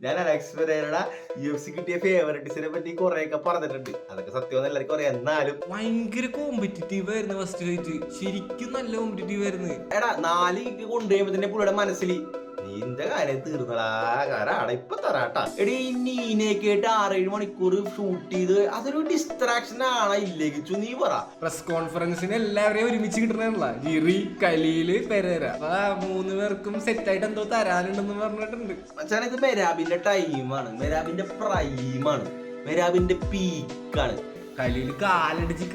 ഞാൻ Alex പെരേരയുടെ UFC കിട്ടിയ ഫേവറേറ്റ്സിനെ പറ്റി കുറെയൊക്കെ പറഞ്ഞിട്ടുണ്ട്. അതൊക്കെ സത്യം എല്ലാവർക്കും അറിയാം. എന്നാലും ഭയങ്കര കോമ്പറ്റീറ്റീവ് ആയിരുന്നു ഫസ്റ്റ് ഫൈറ്റ്. ശരിക്കും നല്ല കോമ്പറ്റീറ്റീവ് ആയിരുന്നു. എടാ 4 കിക്ക് കൊണ്ടുപോയപ്പോ തന്നെ പുള്ളിയുടെ മനസ്സിൽ നിന്റെ കാര്യം തീർന്നടാ, കാരാടാ ഇപ്പൊ തരാട്ടാ. എടി നീനേക്കായിട്ട് 6-7 മണിക്കൂർ ഷൂട്ട് ചെയ്ത് അതൊരു ഡിസ്ട്രാക്ഷൻ ആണോ ഇല്ലേക്കിച്ചു നീ പറ. പ്രസ് കോൺഫറൻസിന് എല്ലാവരെയും ഒരുമിച്ച് കിട്ടണല്ല, ജിറി, കലീല്, പെരേര. അപ്പൊ 3 പേർക്കും സെറ്റ് ആയിട്ട് എന്തോ തരാനുണ്ടെന്ന് പറഞ്ഞിട്ടുണ്ട്. മച്ചാൻ ഇത് മെരാബിന്റെ ടൈമാണ്, മെരാബിന്റെ പ്രൈമാണ്, മെരാബിന്റെ പീക്കാണ്. കലീല് കാലടിച്ച്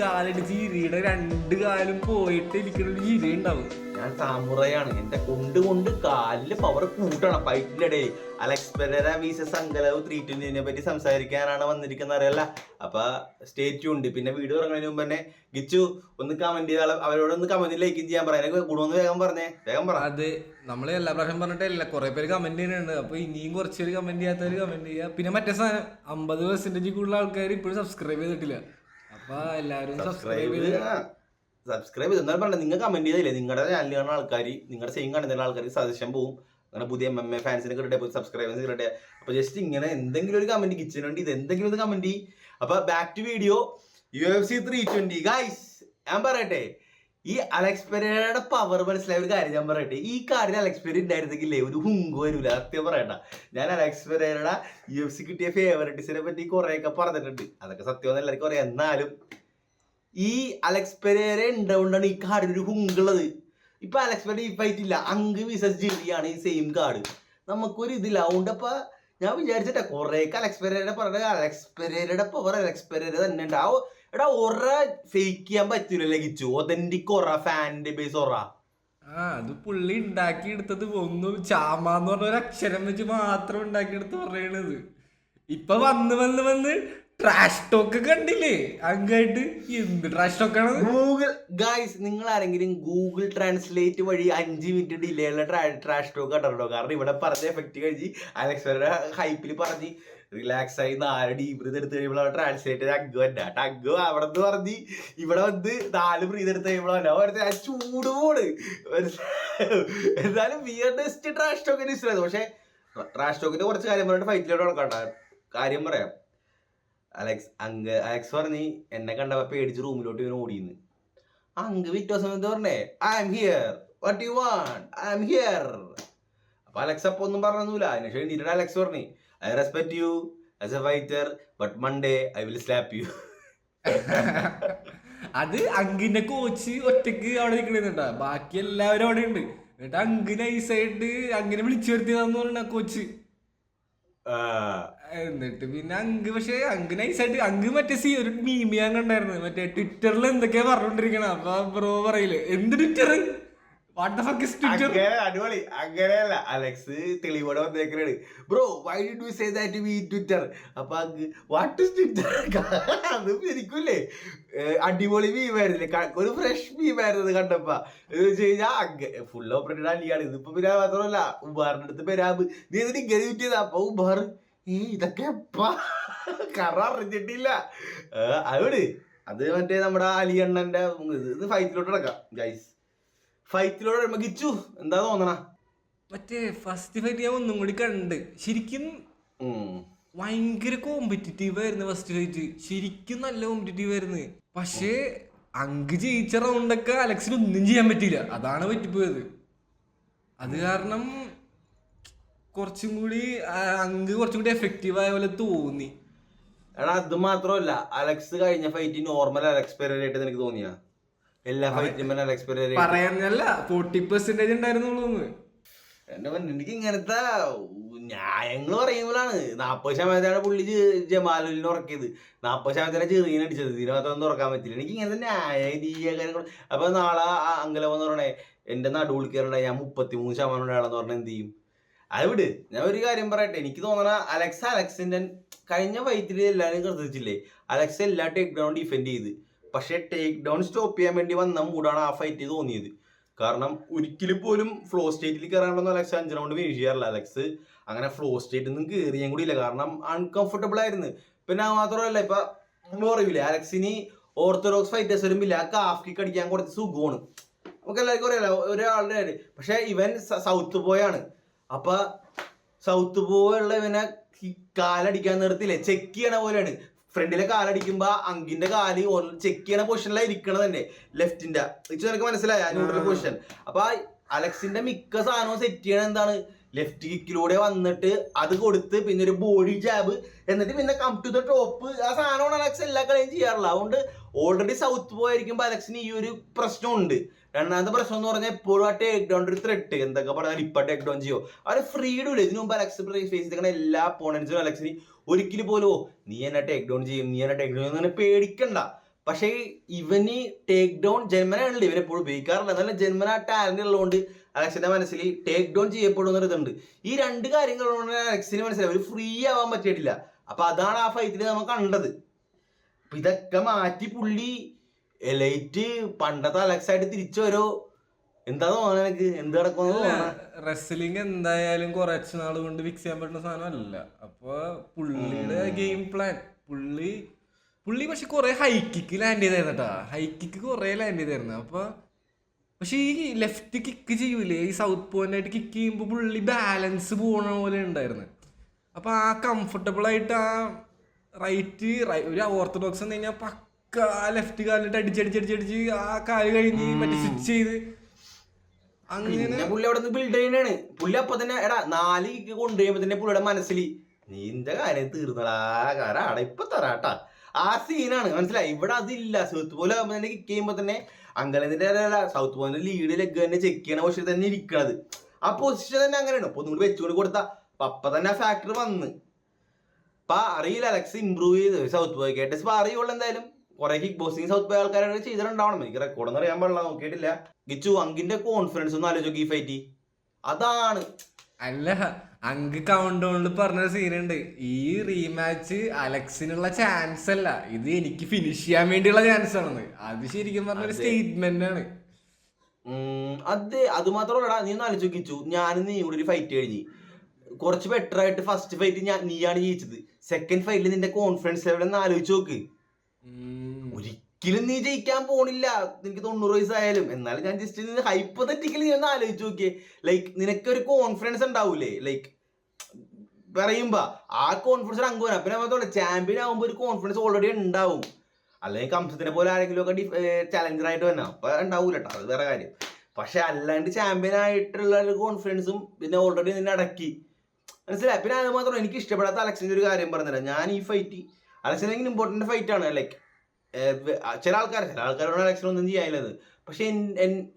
ജിറിയുടെ 2 കാലും പോയിട്ട് ഇരിക്കുന്ന ഒരു ജിരി ഉണ്ടാവും. ഞാൻ സാമുറയാണ്, എന്റെ കൊണ്ട് കാലില് പവർ കൂട്ടണം ഫൈറ്റിന്റെ ഇടയിൽ. അലക്സ് പെരേര വീസസ് അങ്കലവ് 320 പറ്റി സംസാരിക്കാനാണ് വന്നിരിക്കുന്നത് അറിയല്ല. അപ്പൊ സ്റ്റേ ട്യൂൺഡ്. പിന്നെ വീഡിയോ ഇറങ്ങുന്നതിന് മുമ്പ് തന്നെ ഗിച്ചു ഒന്ന് കമന്റ് ചെയ്താൽ അവരോട് ഒന്ന് കമന്റ് ലൈക്ക് ചെയ്യാൻ പറയാം. ഗുണമെന്ന് വേഗം പറ. അത് നമ്മൾ എല്ലാ പ്രാവശ്യം പറഞ്ഞിട്ടില്ല, കുറെ പേര് കമന്റ് ചെയ്യുന്നുണ്ട്. അപ്പൊ ഇനിയും കുറച്ചൊരു കമന്റ് ചെയ്യാത്തവര് കമന്റ് ചെയ്യുക. പിന്നെ മറ്റേ സാധനം 50% കൂടുതൽ ആൾക്കാർ ഇപ്പോഴും സബ്സ്ക്രൈബ് ചെയ്തിട്ടില്ല. അപ്പൊ എല്ലാവരും സബ്സ്ക്രൈബ് എന്നാലും പറഞ്ഞ നിങ്ങൾ കമന്റ് ചെയ്തില്ലേ, നിങ്ങളുടെ ചാനൽ കാണുന്ന ആൾക്കാർ, നിങ്ങളുടെ സെയിം കാണുന്ന ആൾക്കാർക്ക് സജഷൻ പോവും. അങ്ങനെ പുതിയ MMA ഫാൻസിനെ കിട്ടട്ടെ, സബ്സ്ക്രൈബേഴ്സ് കിട്ടട്ടെ. അപ്പൊ ജസ്റ്റ് ഇങ്ങനെ എന്തെങ്കിലും ഒരു കമന്റ് കിച്ചന് വേണ്ടി ഇത് എന്തെങ്കിലും ഒരു കമന്റ് ചെയ്യും. അപ്പൊ back to video. UFC 320 guys, ഞാൻ പറയട്ടെ, ഈ അലക്സ് പെരേരയുടെ പവർ മനസ്സിലായ ഒരു കാര്യം ഞാൻ പറയട്ടെ. ഈ കാര്യം അലക്സ് പെരേര ഉണ്ടായിരുന്നെങ്കിലേ ഒരു ഹുങ്ക് വരൂല. സത്യം പറയണ്ട, ഞാൻ അലക്സ് പെരേരയുടെ UFC കിട്ടിയ ഫേവറേറ്റ്സിനെ പറ്റി കുറെയൊക്കെ പറഞ്ഞിട്ടുണ്ട്. അതൊക്കെ സത്യം എല്ലാവർക്കും അറിയാം. എന്നാലും ഈ അലക്സ് പെരേര ഉണ്ടാകൊണ്ടാണ് ഈ കാർഡിന് ഒരു ഹുങ്കുള്ളത്. ഇപ്പൊ അലക്സ് പെരേര ഈ ഫൈറ്റ് ഇല്ല, അങ്ക് വിസസ് ജിറിയാണ് ഈ സെയിം കാർഡ്. നമുക്കൊരു ഇതില്ല. അതുകൊണ്ട് അപ്പൊ ഞാൻ വിചാരിച്ചിട്ടാ കുറേയൊക്കെ അലക്സ് പെരേര പറഞ്ഞ അലക്സ് പെരേരയുടെ പവർ അലക്സ് പെരേര തന്നെ ഉണ്ട്. എടാ ഒറ ഫേക്ക് ചെയ്യാൻ പറ്റൂലല്ലേ ഗിച്ചു, ഒതന്റിക് ഒറ, ഫാനിന്റെ ബേസ് ഒറ. അത് പുള്ളി ഉണ്ടാക്കിയെടുത്തത് ഒന്നും ചാമാന്ന് പറഞ്ഞ ഒരു അക്ഷരം വെച്ച് മാത്രം ഉണ്ടാക്കിയെടുത്ത് പറയണത്. ഇപ്പൊ വന്ന് ട്രാഷ് ടോക്ക് കണ്ടില്ലേ അങ്ങായിട്ട്? എന്ത് ട്രാഷ് ടോക്കാണ്. ഗൂഗിൾ ഗൈസ്, നിങ്ങൾ ആരെങ്കിലും ഗൂഗിൾ ട്രാൻസ്ലേറ്റ് വഴി 5 മിനിറ്റ് ഡിലേ ഉള്ള ട്രാഷ് ടോക്ക് കണ്ടോ? കാരണം ഇവിടെ പറഞ്ഞ എഫക്റ്റ് കഴിഞ്ഞ് അലക്സയുടെ ഹൈപ്പിൽ പറഞ്ഞ് റിലാക്സ് ആയി 4 ഡീപ് ബ്രീത് എടുത്ത് കഴിയുമ്പോൾ ട്രാൻസ്ലേറ്റ് ടഗ് അവിടെ നിന്ന് പറഞ്ഞ് ഇവിടെ വന്ന് 4 ബ്രീത് എടുത്ത് കഴിയുമ്പോഴാണ് ചൂട് പോണ്. എന്നാലും വിയർഡസ്റ്റ് ട്രാഷ് ടോക്കിന് ഇഷ്ടമായിരുന്നു. പക്ഷെ ട്രാഷ് ടോക്കിന്റെ കുറച്ച് കാര്യം പറഞ്ഞിട്ട് ഫൈറ്റിലോട്ട് നടക്കണ്ട കാര്യം പറയാം. അലക്സ് പറഞ്ഞ് എന്നെ കണ്ടപ്പോ പേടിച്ച് റൂമിലോട്ട് ഇവന് ഓടിയെന്ന്. അങ്ക് വിറ്റോ സമയത്ത് പറഞ്ഞേ I'm here, what you want, I'm here. അപ്പൊ അലക്സ് അപ്പൊ ഒന്നും പറഞ്ഞൊന്നുമില്ല. അതിനുശേഷം എണീറ്റിട്ട് അലക്സ് പറഞ്ഞു I respect you as a fighter but Monday I will slap you. അത് അങ്കിന്റെ കോച്ച് ഒറ്റക്ക് അവിടെ നിൽക്കണേട്ടാ, ബാക്കി എല്ലാവരും അവിടെ ഉണ്ട്. എന്നിട്ട് അങ്ക് നൈസായിട്ട് അങ്കിനെ വിളിച്ചു വരുത്തിയതാന്ന് പറഞ്ഞ കോച്ച്. എന്നിട്ട് പിന്നെ അങ്ക് നൈസായിട്ട് അങ്ക് മറ്റേ ഒരു മീമി ഞാൻ കണ്ടായിരുന്നു, മറ്റേ ട്വിറ്ററിൽ എന്തൊക്കെയാ പറഞ്ഞോണ്ടിരിക്കണ. അപ്പൊ ബ്രോ പറയില്ലേ എന്ത് Twitter, what the fuck is Twitter. അടിപൊളി. അങ്ങനെയല്ല, അലക്സ് തെളിവോടെ വന്നേക്കണാണ്. Bro why did you say that we Twitter? അപ്പൊ വാട്ട് ഇസ് ട്വിറ്റർ? അത് ശരിക്കൂല്ലേ അടിപൊളി മീമായിരുന്നില്ലേ, ഒരു ഫ്രഷ് മീമായിരുന്നത് കണ്ടപ്പോ. എന്ന് വെച്ച് കഴിഞ്ഞാൽ ഫുൾ ഓപ്പറേറ്റഡ് അലിയാണ്. ഇതിപ്പോ പിന്നെ മാത്രമല്ല ഉബാറിന്റെ അടുത്ത് പെരാബ് നീ എന്നിട്ട് ഇങ്ങനെ കിട്ടിയതാ. അപ്പൊ ഉബാർ ഇതൊക്കെ കറ അറിഞ്ഞിട്ടില്ല. അവിടെ അത് മറ്റേ നമ്മുടെ അലിയണ്ണന്റെ ഇത് ഫൈറ്റിലോട്ട് നടക്കാം ഗൈസ്. ഫൈറ്റിലോട്ട് വരുമ്പോ ഗിച്ചു എന്താ തോന്നണ? മറ്റേ ഫസ്റ്റ് ഫൈറ്റ് ഞാൻ ഒന്നും കൂടി കണ്ട്, ശരിക്കും ഭയങ്കര കോമ്പറ്റീറ്റീവ് ആയിരുന്നു ഫസ്റ്റ് ഫൈറ്റ്. ശരിക്കും നല്ല കോമ്പറ്റീറ്റീവ് ആയിരുന്നു. പക്ഷേ അങ്ക് ജയിച്ച റൗണ്ടൊക്കെ അലക്സിന് ഒന്നും ചെയ്യാൻ പറ്റിയില്ല. അതാണ് പറ്റിപ്പോയത്. അത് കാരണം കുറച്ചും കൂടി എഫക്റ്റീവ് ആയ പോലെ തോന്നി. എടാ അത് മാത്രമല്ല, അലക്സ് കഴിഞ്ഞ ഫൈറ്റ് നോർമൽ അലക്സ് പെരേരയായിട്ട് നിനക്ക് തോന്നിയ? എല്ലാ ഫൈറ്റും അലക്സ് പെരേര പറയാനല്ല 40% ഉണ്ടായിരുന്നുള്ളൂ. എനിക്ക് ഇങ്ങനത്തെ ന്യായങ്ങൾ പറയുമ്പോഴാണ് 40% പുള്ളി ജമാലുലിനെ ഉറക്കിയത്, 40% ചെറിയ അടിച്ചത്. ഇതിനകത്തൊന്നും തുറക്കാൻ പറ്റില്ല. എനിക്ക് ഇങ്ങനത്തെ ന്യായ കാര്യങ്ങൾ. അപ്പൊ നാളെ അങ്കലമെന്ന് പറയണേ എന്റെ നടുവിൽ കയറണേ ഞാൻ 33% ഉണ്ടാണെന്ന് പറഞ്ഞാൽ എന്ത് ചെയ്യും? അത് വിട്. ഞാൻ ഒരു കാര്യം പറയട്ടെ, എനിക്ക് തോന്നണ അലക്സിന്റെ കഴിഞ്ഞ ഫൈറ്റിൽ എല്ലാവരും ശ്രദ്ധിച്ചില്ലേ, അലക്സ് എല്ലാ ടേക്ക് ഡൗൺ ഡിഫെൻഡ് ചെയ്ത്. പക്ഷെ ടേക്ക് ഡൗൺ സ്റ്റോപ്പ് ചെയ്യാൻ വേണ്ടി വന്ന മൂടാണ് ആ ഫൈറ്റ് തോന്നിയത്. കാരണം ഒരിക്കലും പോലും ഫ്ലോ സ്റ്റേറ്റിൽ കയറാനൊന്നും അലക്സ് 5 റൗണ്ട് ഫിനിഷ് ചെയ്യാറില്ല. അലക്സ് അങ്ങനെ ഫ്ലോ സ്റ്റേറ്റിൽ നിന്നും കയറിയാൻ കൂടി ഇല്ല, കാരണം അൺകംഫർട്ടബിൾ ആയിരുന്നു. പിന്നെ മാത്രമല്ല ഇപ്പൊ അറിയില്ലേ, അലക്സിന് ഓർത്തഡോക്സ് ഫൈറ്റേഴ്സ് വരുമ്പില്ല ആ കാഫ് കിക്ക് അടിക്കാൻ കുറച്ച് സുഖമാണ്. നമുക്ക് എല്ലാവർക്കും അറിയാലോ ഒരാളുടെ കാര്യം. പക്ഷെ ഇവൻ സൗത്ത് ബോയ് ആണ്. അപ്പൊ സൗത്ത് പോയുള്ള ഇവനെ കാലടിക്കാൻ നിർത്തില്ലേ, ചെക്ക് ചെയ്യണ പോലെയാണ്. ഫ്രണ്ടിലെ കാലടിക്കുമ്പോ അങ്കിന്റെ കാല് ചെക്ക് ചെയ്യണ പൊസിഷനിലാണ് ഇരിക്കണത് തന്നെ, ലെഫ്റ്റിന്റെ. നിനക്ക് മനസ്സിലായ ന്യൂട്രൽ പൊസിഷൻ. അപ്പൊ അലക്സിന്റെ മിക്ക സാധനവും സെറ്റ് ചെയ്യണ എന്താണ്, ലെഫ്റ്റ് കിക്കിലൂടെ വന്നിട്ട് അത് കൊടുത്ത് പിന്നെ ഒരു ബോഡി ജാബ്, എന്നിട്ട് പിന്നെ കം ടു ദ ടോപ്പ്. ആ സാധനമാണ് അലക്സ് എല്ലാ കളിയും ചെയ്യാറില്ല. അതുകൊണ്ട് ഓൾറെഡി സൗത്ത് പോയിരിക്കുമ്പോൾ അലക്സിന് ഈ ഒരു പ്രശ്നമുണ്ട്. രണ്ടാമത്തെ പ്രശ്നം എന്ന് പറഞ്ഞാൽ എപ്പോഴും ആ ടേക്ക് ഡൗൺ ഒരു ത്രെട്ട്, എന്തൊക്കെ പറഞ്ഞാൽ ഇപ്പൊ ടേക്ക് ഡൗൺ ചെയ്യോ, അവർ ഫ്രീഡം ഇല്ല. ഇതിനു മുമ്പ് അലക്സ് ഫേസ് ചെയ്തിരിക്കുന്ന എല്ലാ അപ്പോണൻസിനും അലക്സിന് ഒരിക്കലും പോലും നീ എന്നെ ടേക്ക് ഡൗൺ ചെയ്യും, നീ എന്നെ ടേക്ക് ഡൗൺ ചെയ്യുന്ന പേടിക്കണ്ട. പക്ഷേ ഇവന് ടേക്ക് ഡൗൺ ജന്മനാണല്ലോ, ഇവനെപ്പോഴും ഉപയോഗിക്കാറില്ല. എന്നാലും ജന്മന ടാലന്റ് ഉള്ളതുകൊണ്ട് അലക്സിന്റെ മനസ്സിൽ ടേക്ക് ഡൗൺ ചെയ്യപ്പെടുന്ന ഇതുണ്ട്. ഈ രണ്ട് കാര്യങ്ങളുകൊണ്ട് അലക്സിന് മനസ്സിലായി ഒരു ഫ്രീ ആവാൻ പറ്റിയിട്ടില്ല. അപ്പൊ അതാണ് ആ ഫൈറ്റിൽ നമ്മൾ കണ്ടത്. അപ്പൊ ഇതൊക്കെ മാറ്റി പുള്ളി എലൈറ്റ് പണ്ടത്തെ അലക്സ് ആയിട്ട് തിരിച്ചു വരോ, എന്താ തോന്നുന്നത് എനിക്ക്? എന്ത് നടക്കുന്നു? റെസ്ലിംഗ് എന്തായാലും കുറച്ച് നാൾ കൊണ്ട് ഫിക്സ് ചെയ്യാൻ പറ്റുന്ന സാധനമല്ല. അപ്പൊ പുള്ളിയുടെ ഗെയിം പ്ലാൻ, പുള്ളി പക്ഷെ കുറെ ഹൈ കിക്ക് ലാൻഡ് ചെയ്തായിരുന്നു കേട്ടാ, ഹൈ കിക്ക് കുറെ ലാൻഡ് ചെയ്തായിരുന്നു. അപ്പൊ പക്ഷെ ഈ ലെഫ്റ്റ് കിക്ക് ചെയ്യൂലേ, ഈ സൗത്ത് പോയിന്റ് ആയിട്ട് കിക്ക് ചെയ്യുമ്പോൾ പുള്ളി ബാലൻസ് പോണ പോലെ ഉണ്ടായിരുന്നു. അപ്പൊ ആ കംഫർട്ടബിൾ ആയിട്ട് ആ റൈറ്റ് ഒരു ഓർത്തഡോക്സ് എന്ന് കഴിഞ്ഞാൽ പക്ക ലെഫ്റ്റ് കാലിട്ട് അടിച്ചടിച്ചടിച്ചടിച്ച് ആ കാല് കഴിഞ്ഞ് മറ്റേ സ്വിച്ച് ചെയ്ത് അങ്ങനെ പുള്ളി അവിടെ നിന്ന് ബിൽഡ് ചെയ്യണാണ്. പുള്ളി അപ്പൊ തന്നെ എടാ 4 കിക്ക് കൊണ്ടുപോയപ്പോ തന്നെ പുള്ളിയുടെ മനസ്സിൽ നീന്റെ കാര്യം തീർന്നടാ, കാരണം അവിടെ ഇപ്പൊ തരാട്ടാ, ആ സീനാണ്. മനസ്സിലായി? ഇവിടെ അതില്ല. സൗത്ത് പോലെ ആകുമ്പോ തന്നെ കിക്ക് ചെയ്യുമ്പോ തന്നെ അങ്കലത്തിന്റെ സൗത്ത് പോയിന്റ് ലീഡ് ലെഗ് തന്നെ ചെക്ക് ചെയ്യണ പൊസിഷൻ തന്നെ ഇരിക്കണത്. ആ പൊസിഷൻ തന്നെ അങ്ങനെയാണ്. അപ്പൊ ഒന്നും കൂടി വെച്ചുകൊണ്ട് കൊടുത്ത അപ്പൊ തന്നെ ആ ഫാക്ടർ വന്ന്. അപ്പൊ അറിയില്ല അലക്സ് ഇമ്പ്രൂവ് ചെയ്ത് സൗത്ത് പോയി കേട്ട് അറിയുള്ളൂ. എന്തായാലും കുറെ കിക്ക് ബോക്സിങ് സൗത്ത് പോയ ആൾക്കാരെ ചെയ്തിട്ടുണ്ടാവണം. എനിക്ക് റെക്കോർഡൊന്നും അറിയാൻ പാടില്ല, നോക്കിയിട്ടില്ല. ഗിച്ചു അങ്കിന്റെ കോൺഫിഡൻസ് ഒന്ന് ആലോചിച്ചു ഈ ഫൈറ്റ്. അതാണ് അല്ല, അങ്ക് കൗണ്ട് ഡൗണിൽ പറഞ്ഞ സീനുണ്ട്, ഈ റീമാച്ച് അലക്സിനുള്ള ചാൻസ് അല്ല, ഇത് എനിക്ക് ഫിനിഷ് ചെയ്യാൻ വേണ്ടിയുള്ള ചാൻസ് ആണെന്ന്. അത് ശരിക്കും പറഞ്ഞൊരു സ്റ്റേറ്റ്മെന്റ് ആണ്. അത് മാത്രമല്ലടാ, നീ ഒന്ന് ആലോചിച്ചു ഗിച്ചു, ഞാനും നീ കൂടി ഒരു ഫൈറ്റ് കഴിഞ്ഞ് കുറച്ച് ബെറ്റർ ആയിട്ട് ഫസ്റ്റ് ഫൈറ്റ് നീയാണ് ജയിച്ചത്. സെക്കൻഡ് ഫൈറ്റിൽ നിന്റെ കോൺഫിഡൻസ് ലെവൽ ഒന്ന് ആലോചിച്ച് നോക്ക്. ഒരിക്കലും നീ ജയിക്കാൻ പോണില്ല, നിനക്ക് 90 വയസ്സായാലും. എന്നാലും ഞാൻ ജസ്റ്റ് ഹൈപ്പോത്തറ്റിക്കലി നീ ഒന്ന് ആലോചിച്ച് നോക്കിയേ. ലൈക്ക് നിനക്കൊരു കോൺഫിഡൻസ് ഉണ്ടാവൂലേ, ലൈക്ക് പറയുമ്പോ ആ കോൺഫിഡൻസ് അങ്കുവന. പിന്നെ മാത്രമല്ല ചാമ്പ്യൻ ആകുമ്പോ ഒരു കോൺഫിഡൻസ് ഓൾറെഡി ഉണ്ടാവും. അല്ലെങ്കിൽ കംസത്തിനെ പോലെ ആരെങ്കിലും ഒക്കെ ചലഞ്ചർ ആയിട്ട് വന്നാ അപ്പൊ ഉണ്ടാവൂല കേട്ടോ, അത് വേറെ കാര്യം. പക്ഷെ അല്ലാണ്ട് ചാമ്പ്യൻ ആയിട്ടുള്ള ഒരു കോൺഫിഡൻസും പിന്നെ ഓൾറെഡി നിന്നെ അടക്കി. മനസ്സിലായി? പിന്നെ അത് മാത്രം എനിക്ക് ഇഷ്ടപ്പെടാത്ത അലക്സിന്റെ ഒരു കാര്യം പറഞ്ഞുതരാം. ഞാൻ ഈ ഫൈറ്റ് അലക്സിന് ഇമ്പോർട്ടന്റ് ഫൈറ്റ് ആണ്. ലൈക്ക് ചില ആൾക്കാരോട് അലക്സിനൊന്നും ചെയ്യാനില്ലത്. പക്ഷെ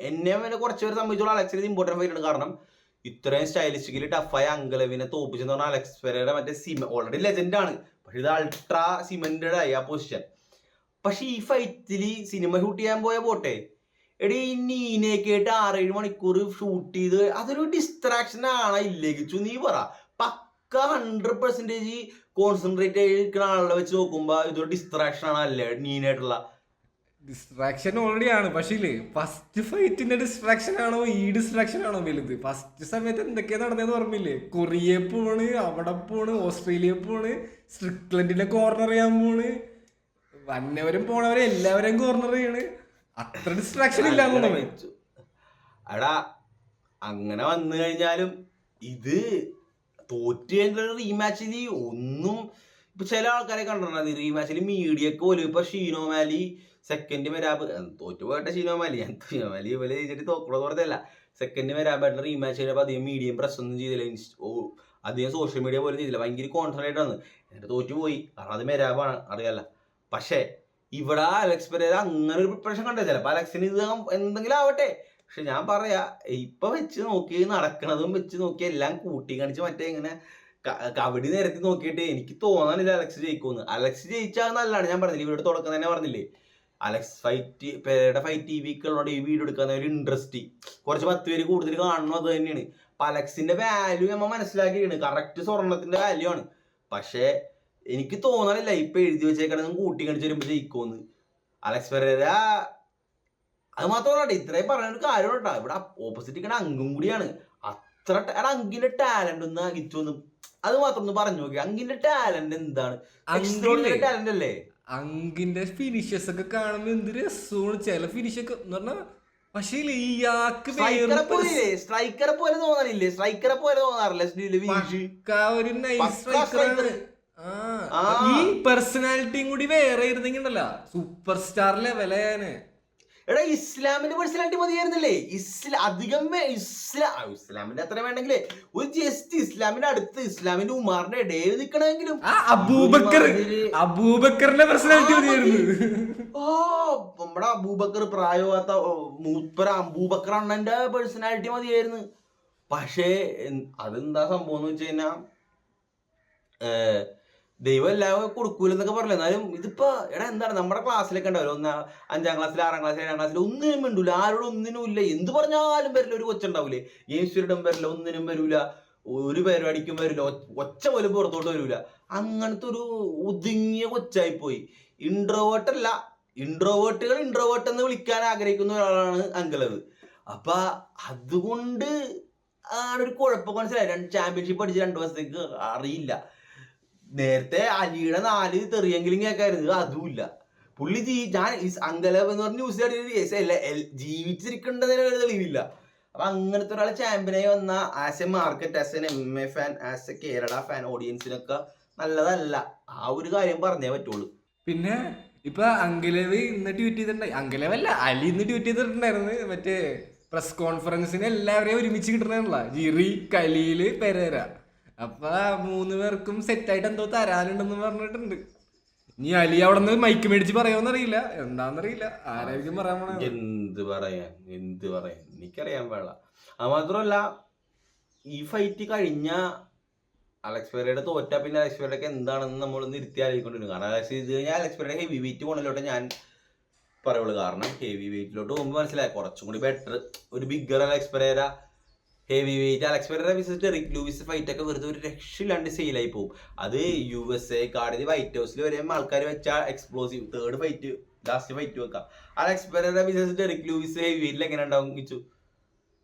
എന്നെ വരെ കുറച്ച് പേര് സംബന്ധിച്ചോളം അലക്സിന് ഇമ്പോർട്ടന്റ് ഫൈറ്റ് ആണ്. കാരണം ഇത്രയും സ്റ്റൈലിസ്റ്റിക്കലി ടഫായ അങ്കലവിനെ തോപ്പിച്ചെന്ന് പറഞ്ഞാൽ അലക്സ് പെരേര മറ്റേ ഓൾറെഡി ലെജൻഡ് ആണ്, പക്ഷെ ഇത് അൾട്രാ സിമെന്റഡ് ആയി ആ പൊസിഷൻ. പക്ഷെ ഈ ഫൈറ്റിൽ സിനിമ ഷൂട്ട് ചെയ്യാൻ പോയ പോട്ടെ, എടീ നീനയൊക്കെ ആയിട്ട് 6-7 മണിക്കൂർ ഷൂട്ട് ചെയ്ത് അതൊരു ഡിസ്ട്രാക്ഷൻ ആണോ ഇല്ലേക്കിച്ചു? നീ പറ. പക്ക 100% കോൺസെൻട്രേറ്റ് ചെയ്തിരിക്കുന്ന ആളെ വെച്ച് നോക്കുമ്പോ ഇതൊരു ഡിസ്ട്രാക്ഷൻ ആണ് അല്ലേ? നീനായിട്ടുള്ള ഡിസ്ട്രാക്ഷൻ ഓൾറെഡി ആണ്. പക്ഷേ ഫസ്റ്റ് ഫൈറ്റിന്റെ ഡിസ്ട്രാക്ഷൻ ആണോ ഈ ഡിസ്ട്രാക്ഷൻ ആണോ വലുത്? ഫസ്റ്റ് സമയത്ത് എന്തൊക്കെയാ നടന്നതെന്ന് ഓർമ്മയില്ലേ? കൊറിയ പോണ്, അവിടെ പോണ്, ഓസ്ട്രേലിയ പോണ്, സ്ട്രിക്ലൻഡിനെ കോർണർ ചെയ്യാൻ പോണ്, വന്നവരും പോണവരെ എല്ലാവരെയും കോർണർ ചെയ്യണ്. അത്ര ഡിസ്ട്രാക്ഷൻ ഇല്ലാന്ന് വെച്ചു. എടാ അങ്ങനെ വന്നു കഴിഞ്ഞാലും ഇത് തോറ്റ് കഴിഞ്ഞ റീമാച്ചിൽ ഒന്നും ഇപ്പൊ ചില ആൾക്കാരെ കണ്ടിട്ടുണ്ടായിരുന്നു. റീമാച്ചിൽ മീഡിയക്ക് പോലും ഇപ്പൊ ഷീനോമാലി സെക്കൻഡ് വരാബ് തോറ്റുപോയിട്ട് ഷീനോമാലി പോലെ ജയിച്ചിട്ട് തോക്കണത് പറഞ്ഞല്ല. സെക്കൻഡ് വരാബായിട്ടുള്ള റീമാച്ച് കഴിഞ്ഞപ്പോൾ അധികം മീഡിയം പ്രസ് ഒന്നും ചെയ്തില്ല, അധികം സോഷ്യൽ മീഡിയ പോലും ചെയ്തില്ല. ഭയങ്കര കോൺസെൻട്രേറ്റ് ആണ്. എന്നിട്ട് തോറ്റുപോയി, കാരണം അത് മെരാബാണ്, അറിയാല്ല. പക്ഷെ ഇവിടെ അലക്സ് പെരേര അങ്ങനെ ഒരു പ്രിപ്പറേഷൻ കണ്ടത്. ചിലപ്പോൾ അലക്സിന് ഇത് എന്തെങ്കിലും ആവട്ടെ. പക്ഷെ ഞാൻ പറയാ, ഇപ്പൊ വെച്ച് നോക്കി നടക്കണതും വെച്ച് നോക്കി എല്ലാം കൂട്ടി കാണിച്ച് മറ്റേ ഇങ്ങനെ കബഡി നിരത്തി നോക്കിയിട്ട് എനിക്ക് തോന്നാനില്ല അലക്സ് ജയിക്കുമെന്ന്. അലക്സ് ജയിച്ചാൽ നല്ലതാണ്. ഞാൻ പറഞ്ഞില്ലേ, ഇവരുടെ തുടക്കം തന്നെ പറഞ്ഞില്ലേ, Alex fight Pereira fight TV ഈ വീഡിയോ എടുക്കാൻ ഒരു ഇൻട്രസ്റ്റ് കുറച്ച് 10 പേര് കൂടുതൽ കാണണം. അത് തന്നെയാണ്. അപ്പൊ അലക്സിന്റെ വാല്യൂ നമ്മൾ മനസ്സിലാക്കിയാണ്, കറക്റ്റ് സ്വർണത്തിന്റെ വാല്യൂ ആണ്. പക്ഷെ എനിക്ക് തോന്നാനില്ല ഇപ്പൊ എഴുതി വെച്ചേക്കണെന്നും കൂട്ടി കാണിച്ച് വരുമ്പോ ജയിക്കുമെന്ന് അലക്സ് പെരേര. അത് മാത്രമല്ല ഇത്രയും പറയുന്ന കാര്യം കേട്ടോ, ഇവിടെ ഓപ്പോസിറ്റ് ഇരിക്കണ അങ്കും കൂടിയാണ്. അത്ര അങ്കിന്റെ ടാലന്റ് ഒന്ന് അകിച്ചൊന്നും അത് മാത്രം ഒന്ന് പറഞ്ഞു നോക്കി. അങ്കിന്റെ ടാലന്റ് എന്താണ്? ടാലന്റ് അല്ലേ? അങ്കിന്റെ ഫിനിഷസ് ഒക്കെ കാണുമ്പോ എന്ത് രസമാണ്. ചില ഫിനിഷൊക്കെ എന്ന് പറഞ്ഞാൽ പക്ഷേ ഇയാൾക്ക് സ്ട്രൈക്കറെ പോലെ തോന്നാനില്ലേ? സ്ട്രൈക്കറെ പോലെ തോന്നാറില്ല ഒരു നൈസ് സ്ട്രൈക്കറാണ്. ഈ പേഴ്സണാലിറ്റിയും കൂടി വേറെ ഇരുന്നെങ്കിണ്ടല്ലോ സൂപ്പർ സ്റ്റാർ ലെവലാണ്. എടാ ഇസ്ലാമിന്റെ പേഴ്സണാലിറ്റി മതിയായിരുന്നില്ലേ? അധികം ഇസ്ലാമിന്റെ അത്ര വേണ്ടെങ്കിലേ ഒരു ജസ്റ്റ് ഇസ്ലാമിന്റെ അടുത്ത് ഇസ്ലാമിന്റെ ഉമാറിന്റെ ഇടയിൽ നിൽക്കണമെങ്കിലും അബൂബക്കറിന്റെ പേഴ്സണാലിറ്റി മതിയായിരുന്നു. നമ്മുടെ അബൂബക്കർ പ്രായമാകാത്ത മൂപ്പര അബൂബക്കർ അണ്ണന്റെ പേഴ്സണാലിറ്റി മതിയായിരുന്നു. പക്ഷേ അതെന്താ സംഭവം എന്ന് വെച്ച് കഴിഞ്ഞാ ദൈവം എല്ലാവരും കൊടുക്കൂലെന്നൊക്കെ പറഞ്ഞില്ല. എന്നാലും ഇതിപ്പോ എടാ എന്താണ് നമ്മുടെ ക്ലാസ്സിലൊക്കെ ഉണ്ടാവില്ല, 5ാം ക്ലാസ്സിൽ 6ാം ക്ലാസ്സിൽ 7ാം ക്ലാസ്സിൽ ഒന്നിനും വേണ്ടൂല, ആരോടും ഒന്നിനും ഇല്ല, എന്ത് പറഞ്ഞാലും വരില്ല. ഒരു കൊച്ചുണ്ടാവൂലേ ഗെയിംസ് പീരീഡും വരില്ല, ഒന്നിനും വരൂല, ഒരു പരിപാടിക്കും വരില്ല, ഒച്ച പോലും പുറത്തോട്ട് വരൂല. അങ്ങനത്തെ ഒരു ഒതുങ്ങിയ കൊച്ചായിപ്പോയി. ഇൻട്രോവേർട്ടല്ല, ഇൻട്രോവേർട്ടുകൾ ഇൻട്രോവേർട്ട് എന്ന് വിളിക്കാൻ ആഗ്രഹിക്കുന്ന ഒരാളാണ് അങ്കലവ്. അപ്പൊ അതുകൊണ്ട് ഒരു കുഴപ്പം മനസ്സിലായി. ചാമ്പ്യൻഷിപ്പ് അടിച്ച് 2 വർഷത്തേക്ക് അറിയില്ല. നേരത്തെ അലിയുടെ 4 തെറിയെങ്കിലും കേൾക്കായിരുന്നു, അതുമില്ല. പുള്ളി ഞാൻ അങ്കലവ് എന്ന് പറഞ്ഞ ന്യൂസ് ജീവിച്ചിരിക്കേണ്ടതിന് ഒരു തെളിവില്ല. അപ്പൊ അങ്ങനത്തെ ഒരാൾ ചാമ്പ്യനായി വന്ന as a market, as an MMA fan, as a Kerala fan ഓഡിയൻസിനൊക്കെ നല്ലതല്ല. ആ ഒരു കാര്യം പറഞ്ഞേ പറ്റുള്ളൂ. പിന്നെ ഇപ്പൊ അങ്കലവ് ഇന്ന് ട്വീറ്റ് ചെയ്തിട്ടുണ്ടായി, അങ്കലവല്ല അലി ഇന്ന് ട്വീറ്റ് ചെയ്തിട്ടുണ്ടായിരുന്നു, മറ്റേ പ്രസ് കോൺഫറൻസിന് എല്ലാവരെയും ഒരുമിച്ച് കിട്ടണല്ല, ജിറി, കലീല്, പെരേര. അപ്പൊ 3 പേർക്കും സെറ്റായിട്ട് എന്തോ തരാനുണ്ടെന്ന് പറഞ്ഞിട്ടുണ്ട്. ഇനി അലി അവിടെ നിന്ന് മൈക്ക് മേടിച്ച് പറയുമെന്നറിയില്ല, എന്താന്നറിയില്ല, ആരായിരിക്കും പറയാൻ പോണേ. എന്ത് പറയാൻ എനിക്കറിയാൻ പാടില്ല. അത് മാത്രമല്ല ഈ ഫൈറ്റ് കഴിഞ്ഞ അലക്സ് പെരേര തോറ്റ പിന്നെ അലക്സ് പെരേരക്ക് എന്താണെന്ന് നമ്മളൊന്ന് ഇരുത്തി ആലോചിക്കൊണ്ടിരുന്നു. കാരണം അലക്സ് ഇത് കഴിഞ്ഞാൽ അലക്സ് പെരേര ഹെവി വെയിറ്റ് പോകണല്ലോട്ടെ ഞാൻ പറയുള്ളൂ. കാരണം ഹെവി വെയിറ്റിലോട്ട് പോകുമ്പോൾ മനസ്സിലായി കുറച്ചും കൂടി ബെറ്റർ ഒരു bigger Alex Pereira. Heavyweight Alex Pereira visit Derrick Lewis fight ഒക്കെ വെറുതെ ഒരു രക്ഷയില്ലാണ്ട് സെയിലായി പോകും. അത് USA കാർഡിൽ വൈറ്റ് ഹൗസിൽ വരെ ആൾക്കാർ വെച്ച explosive third fight, last fight വെക്കാം. Alex Pereira visit Derrick Lewis heavy വെയിറ്റിൽ എങ്ങനെ ഉണ്ടാവും കിച്ചു?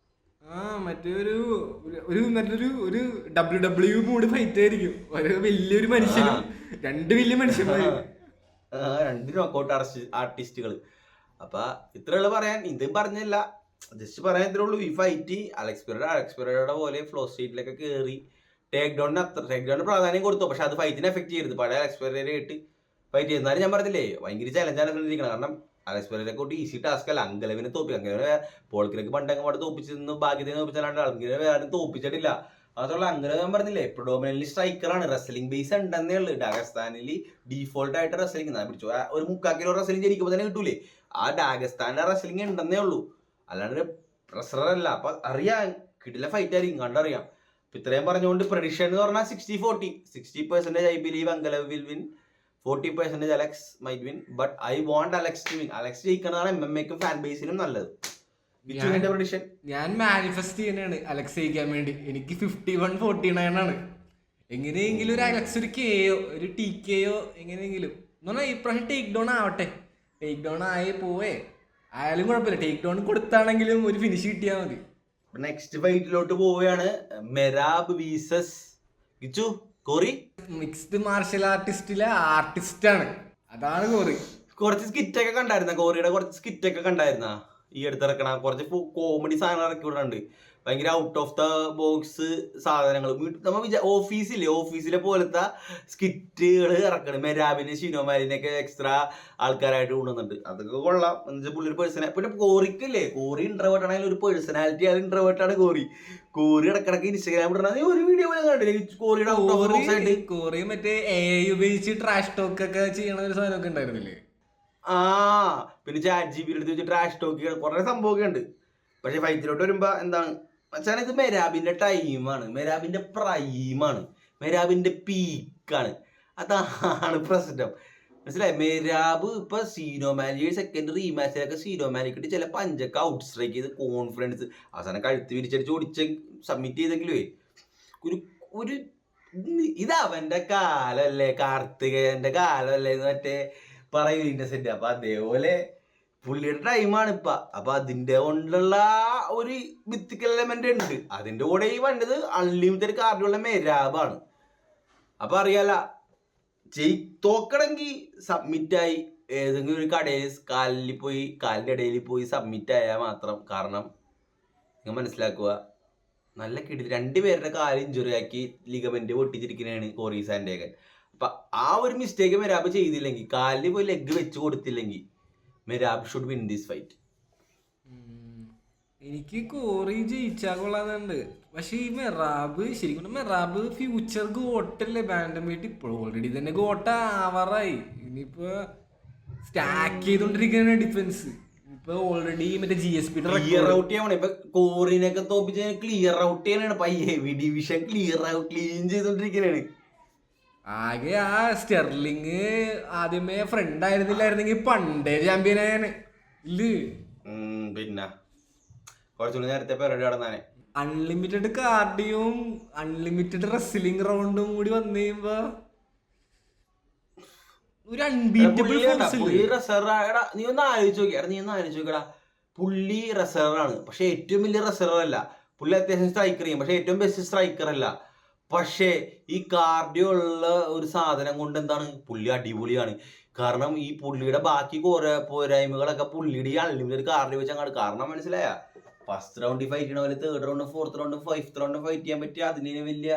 മറ്റേ ഒരു WWE മൂഡ് ഫൈറ്റ് ആയിരിക്കും. ഒരു വലിയൊരു മനുഷ്യനും 2 വലിയ മനുഷ്യന്മാരും, 2 നോക്കൗട്ട് ആർട്ടിസ്റ്റുകൾ. അപ്പൊ ഇത്രയുള്ള പറയാൻ, ഇതും പറഞ്ഞില്ല, ജസ്റ്റ് പറയാൻ ഇത്രേ ഉള്ളൂ. ഈ ഫൈറ്റ് അലക്സ് പെരേരയുടെ പോലെ ഫ്ലോ സ്റ്റേറ്റിലൊക്കെ കയറി ടേക്ക് ഡൗണിന് പ്രാധാന്യം കൊടുത്തു. പക്ഷെ അത് ഫൈറ്റിനെ എഫക്ട് ചെയ്യരുത്. പഴയ അലക്സ് പെരേരയായിട്ട് ഫൈറ്റ് ചെയ്യുന്നാലും ഞാൻ പറഞ്ഞില്ലേ ഭയങ്കര ചലഞ്ചാണ് ഇരിക്കണം. കാരണം അലക്സ് പെരേരയെ കൊണ്ട് ഈസി ടാസ്ക് അല്ല. അങ്കലവിനെ തോപ്പിക്കുക, അങ്ങനെ പോൾക്കിനൊക്കെ പണ്ടങ്ങോട്ട് തോപ്പിച്ചിരുന്നു, ഭാഗ്യത്തെ തോപ്പിച്ചാലാണ്ട് അങ്ങനെ വേറെ തോപ്പിച്ചിട്ടില്ല. അതുള്ള അങ്ങനെ ഞാൻ പറഞ്ഞില്ലേ പ്രിഡോമിനന്റ്ലി സ്ട്രൈക്കറാണ്, റെസ്ലിംഗ് ബേസ് ഉണ്ടെന്നേ ഉള്ളൂ. ഡാഗസ്ഥാനിൽ ഡീഫോൾട്ട് ആയിട്ട് റെസ്ലിംഗ് പിടിച്ചു ഒരു 3/4 കിലോ റെസ്ലിംഗ് ജനിക്കുമ്പോൾ തന്നെ കിട്ടൂലേ, ആ ഡാഗസ്ഥാനിലെ റെസ്ലിംഗ് ഉണ്ടെന്നേ ഉള്ളൂ, അല്ലാണ്ട് പ്രഷറല്ല. അപ്പൊ അറിയാം കിട്ടില്ല ഫൈറ്റ് ആയിരിക്കും, കണ്ടറിയാം. അപ്പൊ ഇത്രയും പറഞ്ഞുകൊണ്ട് പ്രഡിക്ഷൻ എന്ന് പറഞ്ഞാൽ 60-40, 60% I believe Ankalaev will win, 40% Alex might win. But I want Alex to win. Alex ജയിക്കുന്നതാണ് MMA-ക്കും ഫാൻ ബേസിനും നല്ലത്. ഞാൻ മാനിഫെസ്റ്റ് ചെയ്യണാണ് അലക്സ് ജയിക്കാൻ വേണ്ടി. എനിക്ക് 51-49 ആണ്. എങ്ങനെയെങ്കിലും ഒരു അലക്സ് ഒരു KO, ഒരു TKO എങ്ങനെയെങ്കിലും എന്ന് പറഞ്ഞാൽ ഇപ്രാവശ്യം ടേക്ക് ഡൗൺ ആവട്ടെ. ടേക്ക് ഡൗൺ ആയി പോവേ ആയാലും കുഴപ്പമില്ല, ടേക്ക് ഡൗൺ കൊടുത്താണെങ്കിലും ഒരു ഫിനിഷ് കിട്ടിയാൽ മതി. നെക്സ്റ്റ് ഫൈറ്റിലോട്ട് പോവുകയാണ്. Merab versus Kichu Cory. Mixed martial ആർട്ടിസ്റ്റിലെ ആർട്ടിസ്റ്റ് ആണ്, അതാണ് കോറി. കുറച്ച് സ്കിറ്റൊക്കെ കണ്ടായിരുന്ന കോറിയുടെ, കുറച്ച് സ്കിറ്റൊക്കെ കണ്ടായിരുന്ന ഈ അടുത്തിറക്കണ കുറച്ച് കോമഡി സാധനങ്ങൾ ഇറക്കി വിടുന്നുണ്ട്. ഭയങ്കര ഔട്ട് ഓഫ് ദ ബോക്സ് സാധനങ്ങൾ നമ്മൾ ഓഫീസിലെ പോലത്തെ സ്കിറ്റുകൾ ഇറക്കണം. മെരാബിനെ ഷിനോമാലിനെയൊക്കെ എക്സ്ട്രാ ആൾക്കാരായിട്ട് കൊണ്ടുവന്നിട്ടുണ്ട്, അതൊക്കെ കൊള്ളാം. എന്നുവെച്ചാൽ പുള്ളി പേഴ്സണാലിറ്റി. പിന്നെ കോറിക്കില്ലേ, കോറി ഇൻട്രോവേർട്ട് ആണെങ്കിൽ ഒരു പേഴ്സണാലിറ്റി ആണ്, ഇൻട്രോവേർട്ടാണ് കോറി. കോറി ഇടക്കിടക്ക് ഇൻസ്റ്റാഗ്രാം ഇടണ ഒരു വീഡിയോ പോലെ കണ്ടില്ലേ കോറിയുടെ ഔട്ട് ഓഫ് ബോക്സ് ആയിട്ട്. കോറി മറ്റേ AI ഉപയോഗിച്ച് ട്രാഷ് ടോക്ക് ഒക്കെ ചെയ്യണ ഒരു സാധനമൊക്കെ ഉണ്ടായിരുന്നില്ലേ? പിന്നെ ChatGPT എടുത്ത് വെച്ച് ട്രാഷ് ടോക്കുകൾ കുറെ സംഭവമൊക്കെ ഉണ്ട്. പക്ഷെ ഫൈറ്റിലോട്ട് വരുമ്പോ എന്താണ് വെച്ചാൽ ഇത് മെരാബിന്റെ ടൈമാണ്, മെരാബിന്റെ പ്രൈമാണ്, മെരാബിന്റെ പീക്കാണ്. അതാണ് പ്രശ്നം, മനസ്സിലായി? മെരാബ് ഇപ്പൊ സീനോമാലി സെക്കൻഡ് റീമാച്ചിലൊക്കെ സീനോമാലിക്കിട്ട് ചില പഞ്ചൊക്കെ ഔട്ട് സ്ട്രൈക്ക് ചെയ്ത് കോൺഫിഡൻസ് അവസാനം കഴുത്ത് വിരിച്ചടിച്ച് ഓടിച്ച് സബ്മിറ്റ് ചെയ്തെങ്കിലേ ഒരു ഇത് അവന്റെ കാലല്ലേ, കാർത്തികേയന്റെ കാലല്ലേ എന്ന് മറ്റേ പറയൂ ഇന്നസെന്റ്. അപ്പൊ അതേപോലെ പുള്ളിയുടെ ടൈമാണ് ഇപ്പൊ. അപ്പൊ അതിന്റെ കൊണ്ടുള്ള ഒരു മിത്തിക്കൽ എലമെന്റ് ഉണ്ട്. അതിന്റെ കൂടെ ഈ വന്നത് അൺലിമിറ്റഡ് കാർഡുള്ള മെരാബാണ്. അപ്പൊ അറിയാല തോക്കണമെങ്കിൽ സബ്മിറ്റായി ഏതെങ്കിലും ഒരു കടയിൽ കാലിൻ്റെ ഇടയിൽ പോയി സബ്മിറ്റ് ആയാൽ മാത്രം. കാരണം നിങ്ങൾ മനസ്സിലാക്കുക, നല്ല കിടിൽ 2 പേരുടെ കാല് ഇഞ്ചുറി ആക്കി ലിഗമെന്റ് പൊട്ടിച്ചിരിക്കുന്നതാണ് കോറി സാൻഡേഗൻ. അപ്പൊ ആ ഒരു മിസ്റ്റേക്ക് മെരാബ് ചെയ്തില്ലെങ്കിൽ, കാലിൽ പോയി ലെഗ് വെച്ച് കൊടുത്തില്ലെങ്കിൽ, Merab should win this fight. എനിക്ക് കോറി ജയിച്ചാൽ കൊള്ളാന്നുണ്ട്. പക്ഷെ ഈ ശരിക്കും മെറാബ് ഫ്യൂച്ചർ ഗോട്ടല്ലേ ബാൻഡം വെയിറ്റ്. ഇപ്പോൾ ഓൾറെഡി തന്നെ ഗോട്ട ആവാറായി. ഇനിയിപ്പോ സ്റ്റാക്ക് ചെയ്തോണ്ടിരിക്കുന്ന ഡിഫൻസ് ഇപ്പൊ ഓൾറെഡി മറ്റേ GSP ക്ലിയർ ഔട്ട് ചെയ്യണം. ഇപ്പൊ കോറിനൊക്കെ തോപ്പിച്ച് ക്ലിയർ ഔട്ട് ചെയ്യാനാണ്. ഹെവി ഡിവിഷൻ ക്ലീൻ ചെയ്തോണ്ടിരിക്കാനാണ്. ആകെ ആ സ്റ്റെർലിങ് ആദ്യമേ ഫ്രണ്ട് ആയിരുന്നില്ലായിരുന്നെങ്കിൽ പണ്ടേ ചാമ്പ്യൻ ആയാണ്. പിന്നെ കുറച്ചുകൂടി നേരത്തെ പരിപാടി നടന്നാനെ. അൺലിമിറ്റഡ് കാർഡിയും അൺലിമിറ്റഡ് റെസ്ലിംഗ് റൗണ്ടും കൂടി വന്നു കഴിയുമ്പോ ഒരു അൺബീറ്റബിൾ നീ ഒന്ന് ആലോചിക്കടാ. പുള്ളി റെസർവറാണ്, പക്ഷെ ഏറ്റവും വലിയ റെസർവർ അല്ല. പുള്ളി അത്യാവശ്യം സ്ട്രൈക്കർ ചെയ്യും, പക്ഷെ ഏറ്റവും ബെസ്റ്റ് സ്ട്രൈക്കർ അല്ല. പക്ഷേ ഈ കാർഡിയോ ഉള്ള ഒരു സാധനം കൊണ്ട് എന്താണ്, പുള്ളി അടിപൊളിയാണ്. കാരണം ഈ പുള്ളിയുടെ ബാക്കി പോരായ്മകളൊക്കെ പുള്ളിയുടെ ഈ അൺലിമിറ്റഡ് കാർഡിയോ വെച്ച് അങ്ങോട്ട്. കാരണം മനസ്സിലായ, ഫസ്റ്റ് റൗണ്ടിൽ ഫൈറ്റ് ചെയ്യണ പോലെ 3rd round 4th round 5th round fight ചെയ്യാൻ പറ്റിയ അതിന് വലിയ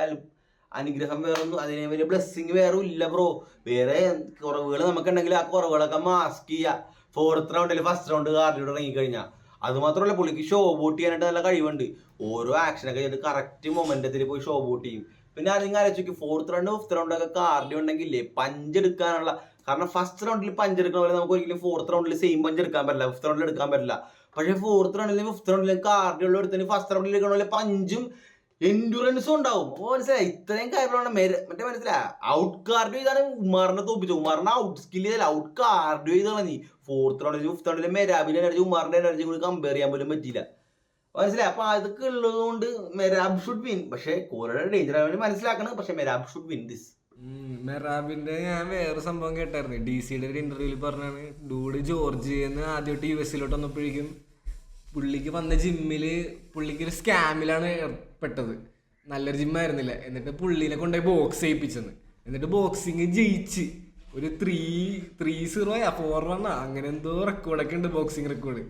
അനുഗ്രഹം വേറൊന്നും, അതിനെ വലിയ ബ്ലെസ്സിങ് വേറെ ഇല്ല ബ്രോ. വേറെ കുറവുകൾ നമുക്കുണ്ടെങ്കിൽ ആ കുറവുകളൊക്കെ മാസ്ക് ചെയ്യുക 4th റൗണ്ടിൽ 1st റൗണ്ട് കാർഡിയോട് ഇറങ്ങിക്കഴിഞ്ഞാൽ. അത് മാത്രമല്ല, പുള്ളിക്ക് ഷോ ബോട്ട് ചെയ്യാനായിട്ട് നല്ല കഴിവുണ്ട്. ഓരോ ആക്ഷനൊക്കെ ചെയ്തിട്ട് കറക്റ്റ് മൊമെന്റത്തിൽ പോയി ഷോ ബോട്ട് ചെയ്യും. പിന്നെ നിങ്ങൾ ആലോചിക്കും 4th റൗണ്ട് 5th റൗണ്ടൊക്കെ കാർഡിയോ ഉണ്ടെങ്കിലേ പഞ്ചെടുക്കാനുള്ള. കാരണം 1st റൗണ്ടിൽ പഞ്ചെടുക്കുന്ന പോലെ നമുക്ക് ഒരിക്കലും 4th റൗണ്ടിൽ സെയിം പഞ്ച് എടുക്കാൻ പറ്റില്ല, 5th റൗണ്ടിൽ എടുക്കാൻ പറ്റില്ല. പക്ഷേ 4th റൗണ്ടിലും 5th റൗണ്ടിലും കാർഡിയോ ഉള്ള എടുത്തതിന് 1st റൗണ്ടിൽ എടുക്കണ പോലെ പഞ്ചും എൻഡുറൻസും ഉണ്ടാവും. അപ്പോൾ മനസ്സിലായി, ഇത്രയും കാര്യങ്ങളാണ് മറ്റേ മനസ്സിലായ. ഔട്ട് കാർഡിയോ ചെയ്താണ് ഉമാറിനെ തോപ്പിച്ചു. ഉമാറിനെ ഔട്ട് സ്കിൽ ചെയ്താൽ ഔട്ട് കാർഡിയോ ചെയ്താണ് നീ. 4th റൗണ്ടിലും 5th റൗണ്ടിലും മെരാബിന്റെ എനർജി ഉമാറിന്റെ എനർജി കൂടി കമ്പയർ ചെയ്യാൻ പോലും പറ്റില്ല. മനസ്സിലായി. അപ്പൊ അതൊക്കെ ഉള്ളത് കൊണ്ട് മെരാബ് ഷുഡ് വിൻ. പക്ഷെ കോറിയുടെ ഡേഞ്ചർ ആവാൻ മനസ്സിലാക്കണം. പക്ഷെ മെരാബ് ഷുഡ് വിൻ ദിസ്. മെറാബിന്റെ ഞാൻ വേറെ സംഭവം കേട്ടായിരുന്നു. DC-യുടെ ഒരു ഇന്റർവ്യൂവിൽ പറഞ്ഞാണ്, ഡൂഡ് ജോർജിയെന്ന് ആദ്യമായിട്ട് US-ലോട്ട് വന്നപ്പോഴേക്കും പുള്ളിക്ക് വന്ന ജിമ്മില് പുള്ളിക്ക് ഒരു സ്കാമിലാണ് ഏർപ്പെട്ടത്. നല്ലൊരു ജിമ്മായിരുന്നില്ല. എന്നിട്ട് പുള്ളിനെ കൊണ്ടുപോയി ബോക്സ് ചെയ്യിപ്പിച്ചെന്ന്. എന്നിട്ട് ബോക്സിങ് ജയിച്ച് ഒരു 3-0 4-1 അങ്ങനെ എന്തോ റെക്കോർഡൊക്കെ ഉണ്ട്, ബോക്സിങ് റെക്കോർഡ്.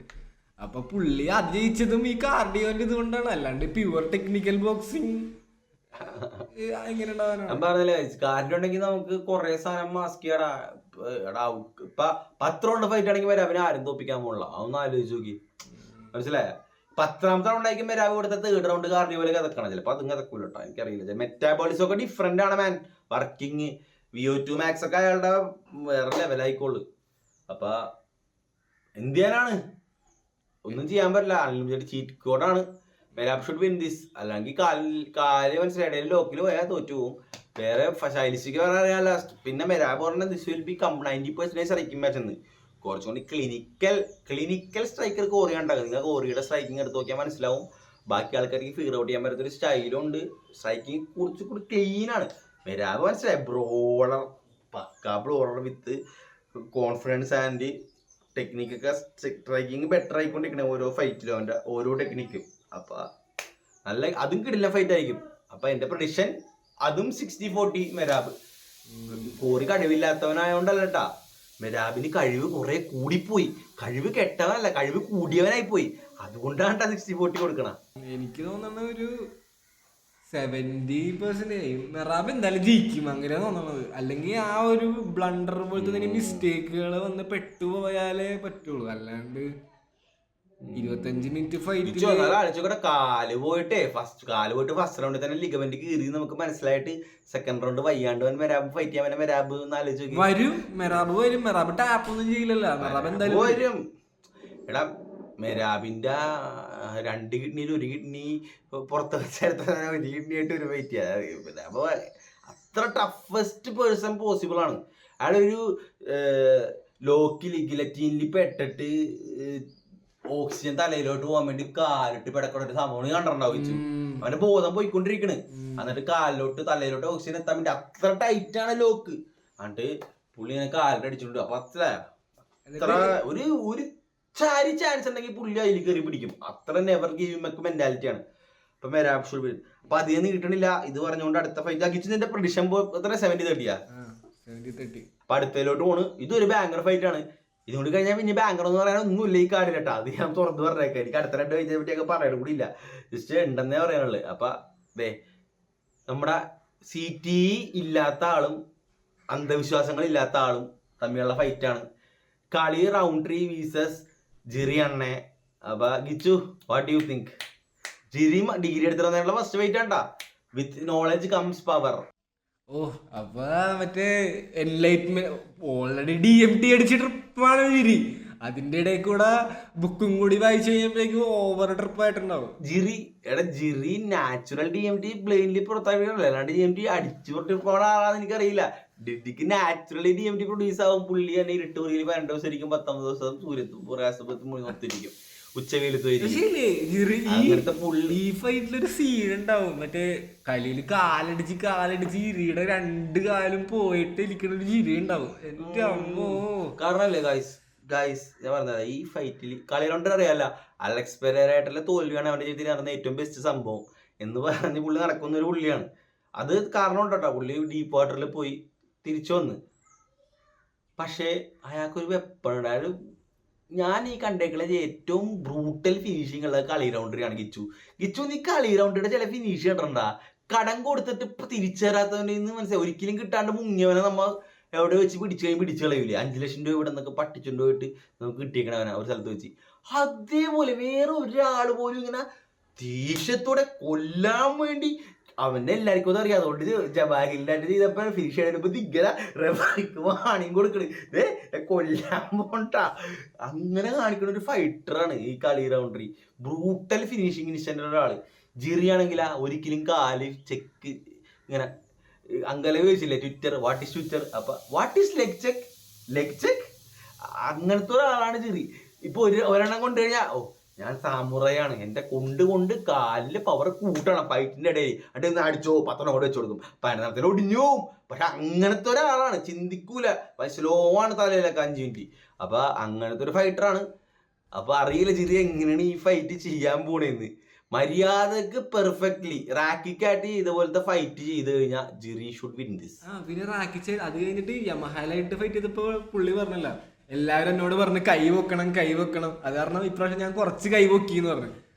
അപ്പൊ പുള്ളി അത് ജയിച്ചതും ഈ കാർഡിയോന്റെ ഇതുകൊണ്ടാണ്, അല്ലാണ്ട് പ്യുവർ ടെക്നിക്കൽ ബോക്സിങ് എങ്ങനെ ഉണ്ടാവാനാണ്. ഞാൻ പറഞ്ഞില്ലേ, കാർഡിയോ ഉണ്ടെങ്കിൽ നമുക്ക് കുറെ സാധനം മാസ്ക് ചെയ്യടാ. ഇപ്പൊ 10 റൗണ്ട് ഫൈറ്റ് ആണെങ്കിൽ മെരാബിനെ ആരും തോപ്പിക്കാൻ പോകണില്ല. അതൊന്ന് ആലോചിച്ച് നോക്കി. മനസ്സിലായ, 10ാമത്തെ റൗണ്ട് ആയിരിക്കും മെരാബ് കൊടുത്ത 3rd റൗണ്ട് കാർഡിയോ പോലെ കഥക്കണം. ചിലപ്പോൾ അത് കഥക്കൂല കേട്ടോ, എനിക്കറിയില്ല. മെറ്റാബോളിസം ഒക്കെ ഡിഫറെന്റ് ആണ് മാൻ. വർക്കിംഗ് VO2 max ഒക്കെ അയാളുടെ വേറെ ലെവലായിക്കോളൂ. അപ്പൊ എന്ത് ചെയ്യാനാണ്, ഒന്നും ചെയ്യാൻ പറ്റില്ല. അൺലിമിറ്റഡ് ചീറ്റ് കോഡാണ്. മെരാബ് ഷുഡ് വിൻ ദിസ്. അല്ലെങ്കിൽ കാല് മനസ്സിലായി ലോക്കിൽ പോയാൽ തോറ്റു പോകും. വേറെ ശൈലിക്ക് പറയാൻ അറിയാമല്ല. പിന്നെ മെരാബ് പറഞ്ഞാൽ this will be 90% striking match എന്ന്. കുറച്ചുകൂടി ക്ലിനിക്കൽ സ്ട്രൈക്കർ കോറി ഉണ്ടാകും. നിങ്ങൾ കോറിയുടെ സ്ട്രൈക്കിംഗ് എടുത്ത് നോക്കിയാൽ മനസ്സിലാവും. ബാക്കി ആൾക്കാർക്ക് ഫിഗർ ഔട്ട് ചെയ്യാൻ പറ്റുന്ന ഒരു സ്റ്റൈലും ഉണ്ട്. സ്ട്രൈക്കിംഗ് കുറച്ചുകൂടി ക്ലീൻ ആണ്. മെരാബ് മനസ്സിലായി, ബ്രോളർ, പക്കാ ബ്രോളർ വിത്ത് കോൺഫിഡൻസ് ആൻഡ് ടെക്നിക്കൊക്കെ. സ്ട്രൈക്കിംഗ് ബെറ്റർ ആയിക്കൊണ്ടിരിക്കണേ ഓരോ ഫൈറ്റിലും, അവൻ്റെ ഓരോ ടെക്നിക്കും. അപ്പൊ നല്ല അതും കിടില്ല ഫൈറ്റ് ആയിരിക്കും. അപ്പൊ എന്റെ പ്രഡിക്ഷൻ അതും 60-40 മെരാബ്. കോറി കഴിവില്ലാത്തവനായോണ്ടല്ല കേട്ടാ, മെരാബിന് കഴിവ് കുറെ കൂടിപ്പോയി. കഴിവ് കെട്ടവനല്ല, കഴിവ് കൂടിയവനായി പോയി. അതുകൊണ്ടാണ് 60-40 കൊടുക്കണ. എനിക്ക് തോന്നുന്ന ഒരു 70% മെറാബ് എന്തായാലും ജയിക്കും, അങ്ങനെ തോന്നുന്നത്. അല്ലെങ്കിൽ ആ ഒരു ബ്ലണ്ടർ പോലത്തെ തന്നെ മിസ്റ്റേക്കുകൾ വന്ന് പെട്ടുപോയാലേ പറ്റുള്ളൂ. അല്ലാണ്ട് 25 മിനിറ്റ് ഫൈറ്റ് കാല് പോയിട്ട് ഫസ്റ്റ് റൗണ്ടിൽ തന്നെ ലിഗമെന്റ് കീറി നമുക്ക് മനസ്സിലായിട്ട് 2nd റൗണ്ട് വയ്യാണ്ട് മെരാബ് ഫൈറ്റ് ചെയ്യാൻ മെരാബ് വരും. മെറാബ് ടാപ്പ് ഒന്നും ചെയ്യില്ലല്ലോ. മെറാബ് എന്തായാലും വരും. എടാ, മെരാബിന്റെ 2 കിഡ്നിയിൽ 1 കിഡ്നി പുറത്ത് വെച്ചെടുത്ത 1 കിഡ്നി ആയിട്ട് ഒരു ഫൈറ്റ് ചെയ്യാം. അപ്പൊ അത്ര ടഫസ്റ്റ് പേഴ്സൺ പോസിബിൾ ആണ്. അയാളൊരു ഗിലറ്റീനിൽ പെട്ടിട്ട് ഓക്സിജൻ തലയിലോട്ട് പോകാൻ വേണ്ടി കാലിട്ട് പിടക്കണ ഒരു സംഭവം കണ്ടിട്ടുണ്ടാവും. അവന്റെ ബോധം പോയിക്കൊണ്ടിരിക്കണ്. എന്നിട്ട് കാലിലോട്ട് തലയിലോട്ട് ഓക്സിജൻ എത്താൻ വേണ്ടി അത്ര ടൈറ്റ് ആണ് ലോക്ക്. എന്നിട്ട് പുള്ളി ഇങ്ങനെ കാലിട്ട് അടിച്ചിട്ടുണ്ട്. അപ്പൊ അത്ര ഒരു ചാൻസ് ഉണ്ടെങ്കിൽ പുള്ളി അതിൽ കയറി പിടിക്കും. അത്ര നെവർ ഗീവ് മെക്ക് മെന്റാലിറ്റി ആണ്. അപ്പൊ മെരാബ്. അപ്പൊ അധികം നീട്ടണില്ല. ഇത് പറഞ്ഞുകൊണ്ട് അടുത്ത ഫൈറ്റ് അകിച്ചിന്റെ പ്രഡിക്ഷൻ എത്ര 70-30 70-30. അപ്പൊ അടുത്തതിലോട്ട് പോണ്. ഇതൊരു ബാങ്കർ ഫൈറ്റ് ആണ്. ഇതുകൊണ്ട് കഴിഞ്ഞാൽ പിന്നെ ബാങ്കർ എന്ന് പറയാൻ ഒന്നുമില്ല ഈ കാര്യം കേട്ടോ. അത് ഞാൻ തുറന്ന് പറഞ്ഞേക്കാം. എനിക്ക് അടുത്ത 2 കഴിഞ്ഞ പറ്റിയൊക്കെ പറയാനും കൂടി ഇല്ല, ജസ്റ്റ് ഉണ്ടെന്നേ പറയാനുള്ളു. അപ്പൊ ദേ നമ്മുടെ CTE ഇല്ലാത്ത ആളും അന്ധവിശ്വാസങ്ങൾ ഇല്ലാത്ത ആളും തമ്മിലുള്ള ഫൈറ്റാണ്. കളി റൗണ്ട്രി വീസസ് ജിറി അണ്ണെ. അപ്പൊ Kichu, what you think? Jiri degree എടുത്തിട്ടുള്ള ഫസ്റ്റ് ഫൈറ്റ് ആണ്ടാ. With knowledge comes power. ഓ അപ്പൊ മറ്റേ എൻലൈറ്റ്മെന്റ് ഓൾറെഡി DMT അടിച്ച ട്രിപ്പാണ് ജിരി. അതിന്റെ ഇടയിൽ കൂടെ ബുക്കും കൂടി വായിച്ചു കഴിഞ്ഞപ്പോഴേക്കും ഓവർ ട്രിപ്പ് ആയിട്ടുണ്ടാവും. ജിറി നാച്ചുറൽ DMT ബ്ലെയിനിൽ പുറത്താക്കിയല്ലേ, അല്ലാണ്ട് DMT അടിച്ചു പൊട്ടി പോണ ആളാന്ന് എനിക്കറിയില്ല. ഡിഡിക്ക് നാച്ചുറലി DMT പ്രൊഡ്യൂസ് ആവും. പുള്ളി തന്നെ ഇരുട്ടൂരിൽ 12 ദിവസം ഇരിക്കും, 19 ദിവസം സൂര്യത്തും പ്രകാശത്തും മുഴുവത്തിരിക്കും, ഉച്ചവെയിലത്ത് ഈ ഫൈറ്റിലൊരു സീൻ ഉണ്ടാവും. മറ്റേ കളിയിൽ കാലടിച്ച് ഇരിയുടെ 2 കാലും പോയിട്ട് ഇരിക്കണ ഒരു ജിരി ഉണ്ടാവും. എന്റെ അമ്മോ. കാരണല്ലേ ഗൈസ് ഞാൻ പറഞ്ഞത്, ഈ ഫൈറ്റിൽ കളി റൗണ്ട് അറിയാല്ല, അലക്സ് പെരേരായിട്ടുള്ള തോൽവിയാണ് അവന്റെ ജീവിതത്തിൽ നടന്ന ഏറ്റവും ബെസ്റ്റ് സംഭവം എന്ന് പറഞ്ഞ് പുള്ളി നടക്കുന്ന ഒരു പുള്ളിയാണ്. അത് കാരണം ഉണ്ടോ, പുള്ളി ഡീപ്പ് വാട്ടറിൽ പോയി തിരിച്ചു വന്ന്. പക്ഷേ അയാൾക്കൊരു വെപ്പൺ ഉണ്ടായാലും ഞാൻ ഈ കണ്ടേക്കുള്ള ഏറ്റവും ബ്രൂട്ടൽ ഫിനിഷിങ് ഉള്ളത് കളി റൗണ്ടറിയാണ്. ഗിച്ചു നീ കളി റൗണ്ടറിയുടെ ചില ഫിനിഷ് കണ്ടണ്ട, കടം കൊടുത്തിട്ട് ഇപ്പൊ തിരിച്ചു തരാത്തവൻ്റെ മനസ്സിലായി. ഒരിക്കലും കിട്ടാണ്ട് മുങ്ങിയവനെ നമ്മ എവിടെ വെച്ച് പിടിച്ചു കളയൂലേ. 5 ലക്ഷം രൂപ ഇവിടെ നിന്നൊക്കെ പട്ടിച്ചുകൊണ്ട് പോയിട്ട് നമുക്ക് കിട്ടിയേക്കണവനാ ഒരു സ്ഥലത്ത് വെച്ച്. അതേപോലെ വേറെ ഒരാൾ പോലും ഇങ്ങനെ ദേഷ്യത്തോടെ കൊല്ലാൻ വേണ്ടി അവന്റെ എല്ലാവർക്കും അത് അറിയാം. അതുകൊണ്ട് ജവാഹിലാൻഡ് ചെയ്തപ്പോ ഫിനിഷ് ചെയ്തപ്പോ ദിഗ്ഗര റെഫറിക്ക് വാണിയും കൊടുക്കണേ കൊല്ലാൻ പോണ്ട. അങ്ങനെ കാണിക്കുന്ന ഒരു ഫൈറ്ററാണ് ഈ കളി റൗണ്ടറി. ബ്രൂട്ടൽ ഫിനിഷിങ് ഇൻസ്റ്റന്റ് ഒരാള്. ജിറി ആണെങ്കിൽ ഒരിക്കലും കാല് ചെക്ക് ഇങ്ങനെ അങ്കല ചോദിച്ചില്ലേ ട്വിറ്റർ, വാട്ട് ഈസ് ട്വിറ്റർ, അപ്പൊ വാട്ട് ഈസ് ലെഗ് ചെക്ക് അങ്ങനത്തെ ഒരാളാണ് ജിറി. ഇപ്പൊ ഒരെണ്ണം കൊണ്ടു കഴിഞ്ഞാൽ ഓ ഞാൻ സാമുറയാണ്, എന്റെ കൊണ്ട് കാലില് പവർ കൂട്ടണം ഫൈറ്റിന്റെ ഇടയിൽ, എന്നിട്ട് അടിച്ചോ 10 കൂടെ വെച്ച് കൊടുക്കും, 15 ഒടിഞ്ഞു പോവും. പക്ഷെ അങ്ങനത്തെ ഒരാളാണ്, ചിന്തിക്കൂല, സ്ലോ ആണ് തലയിലൊക്കെ 5 മിനിറ്റ്. അപ്പൊ അങ്ങനത്തെ ഒരു ഫൈറ്ററാണ്. അപ്പൊ അറിയില്ല ജിറി എങ്ങനെയാണ് ഈ ഫൈറ്റ് ചെയ്യാൻ പോണേന്ന്. മര്യാദക്ക് പെർഫെക്റ്റ്ലി റാക്കിക്കായിട്ട് ഇതുപോലത്തെ ഫൈറ്റ് ചെയ്ത് കഴിഞ്ഞാൽ ജിറി ഷുഡ് വിൻ ദിസ്. പിന്നെ റാക്കിച്ച് അത് കഴിഞ്ഞിട്ട് യമഹാലായിട്ട് ഫൈറ്റ് ചെയ്തപ്പോ പുള്ളി പറഞ്ഞല്ല, എല്ലാവരും എന്നോട് പറഞ്ഞ് കൈ വെക്കണം. അത് കാരണം ഇപ്രാവശ്യം ഞാൻ കുറച്ച് കൈ വെക്കിന്ന് പറഞ്ഞു.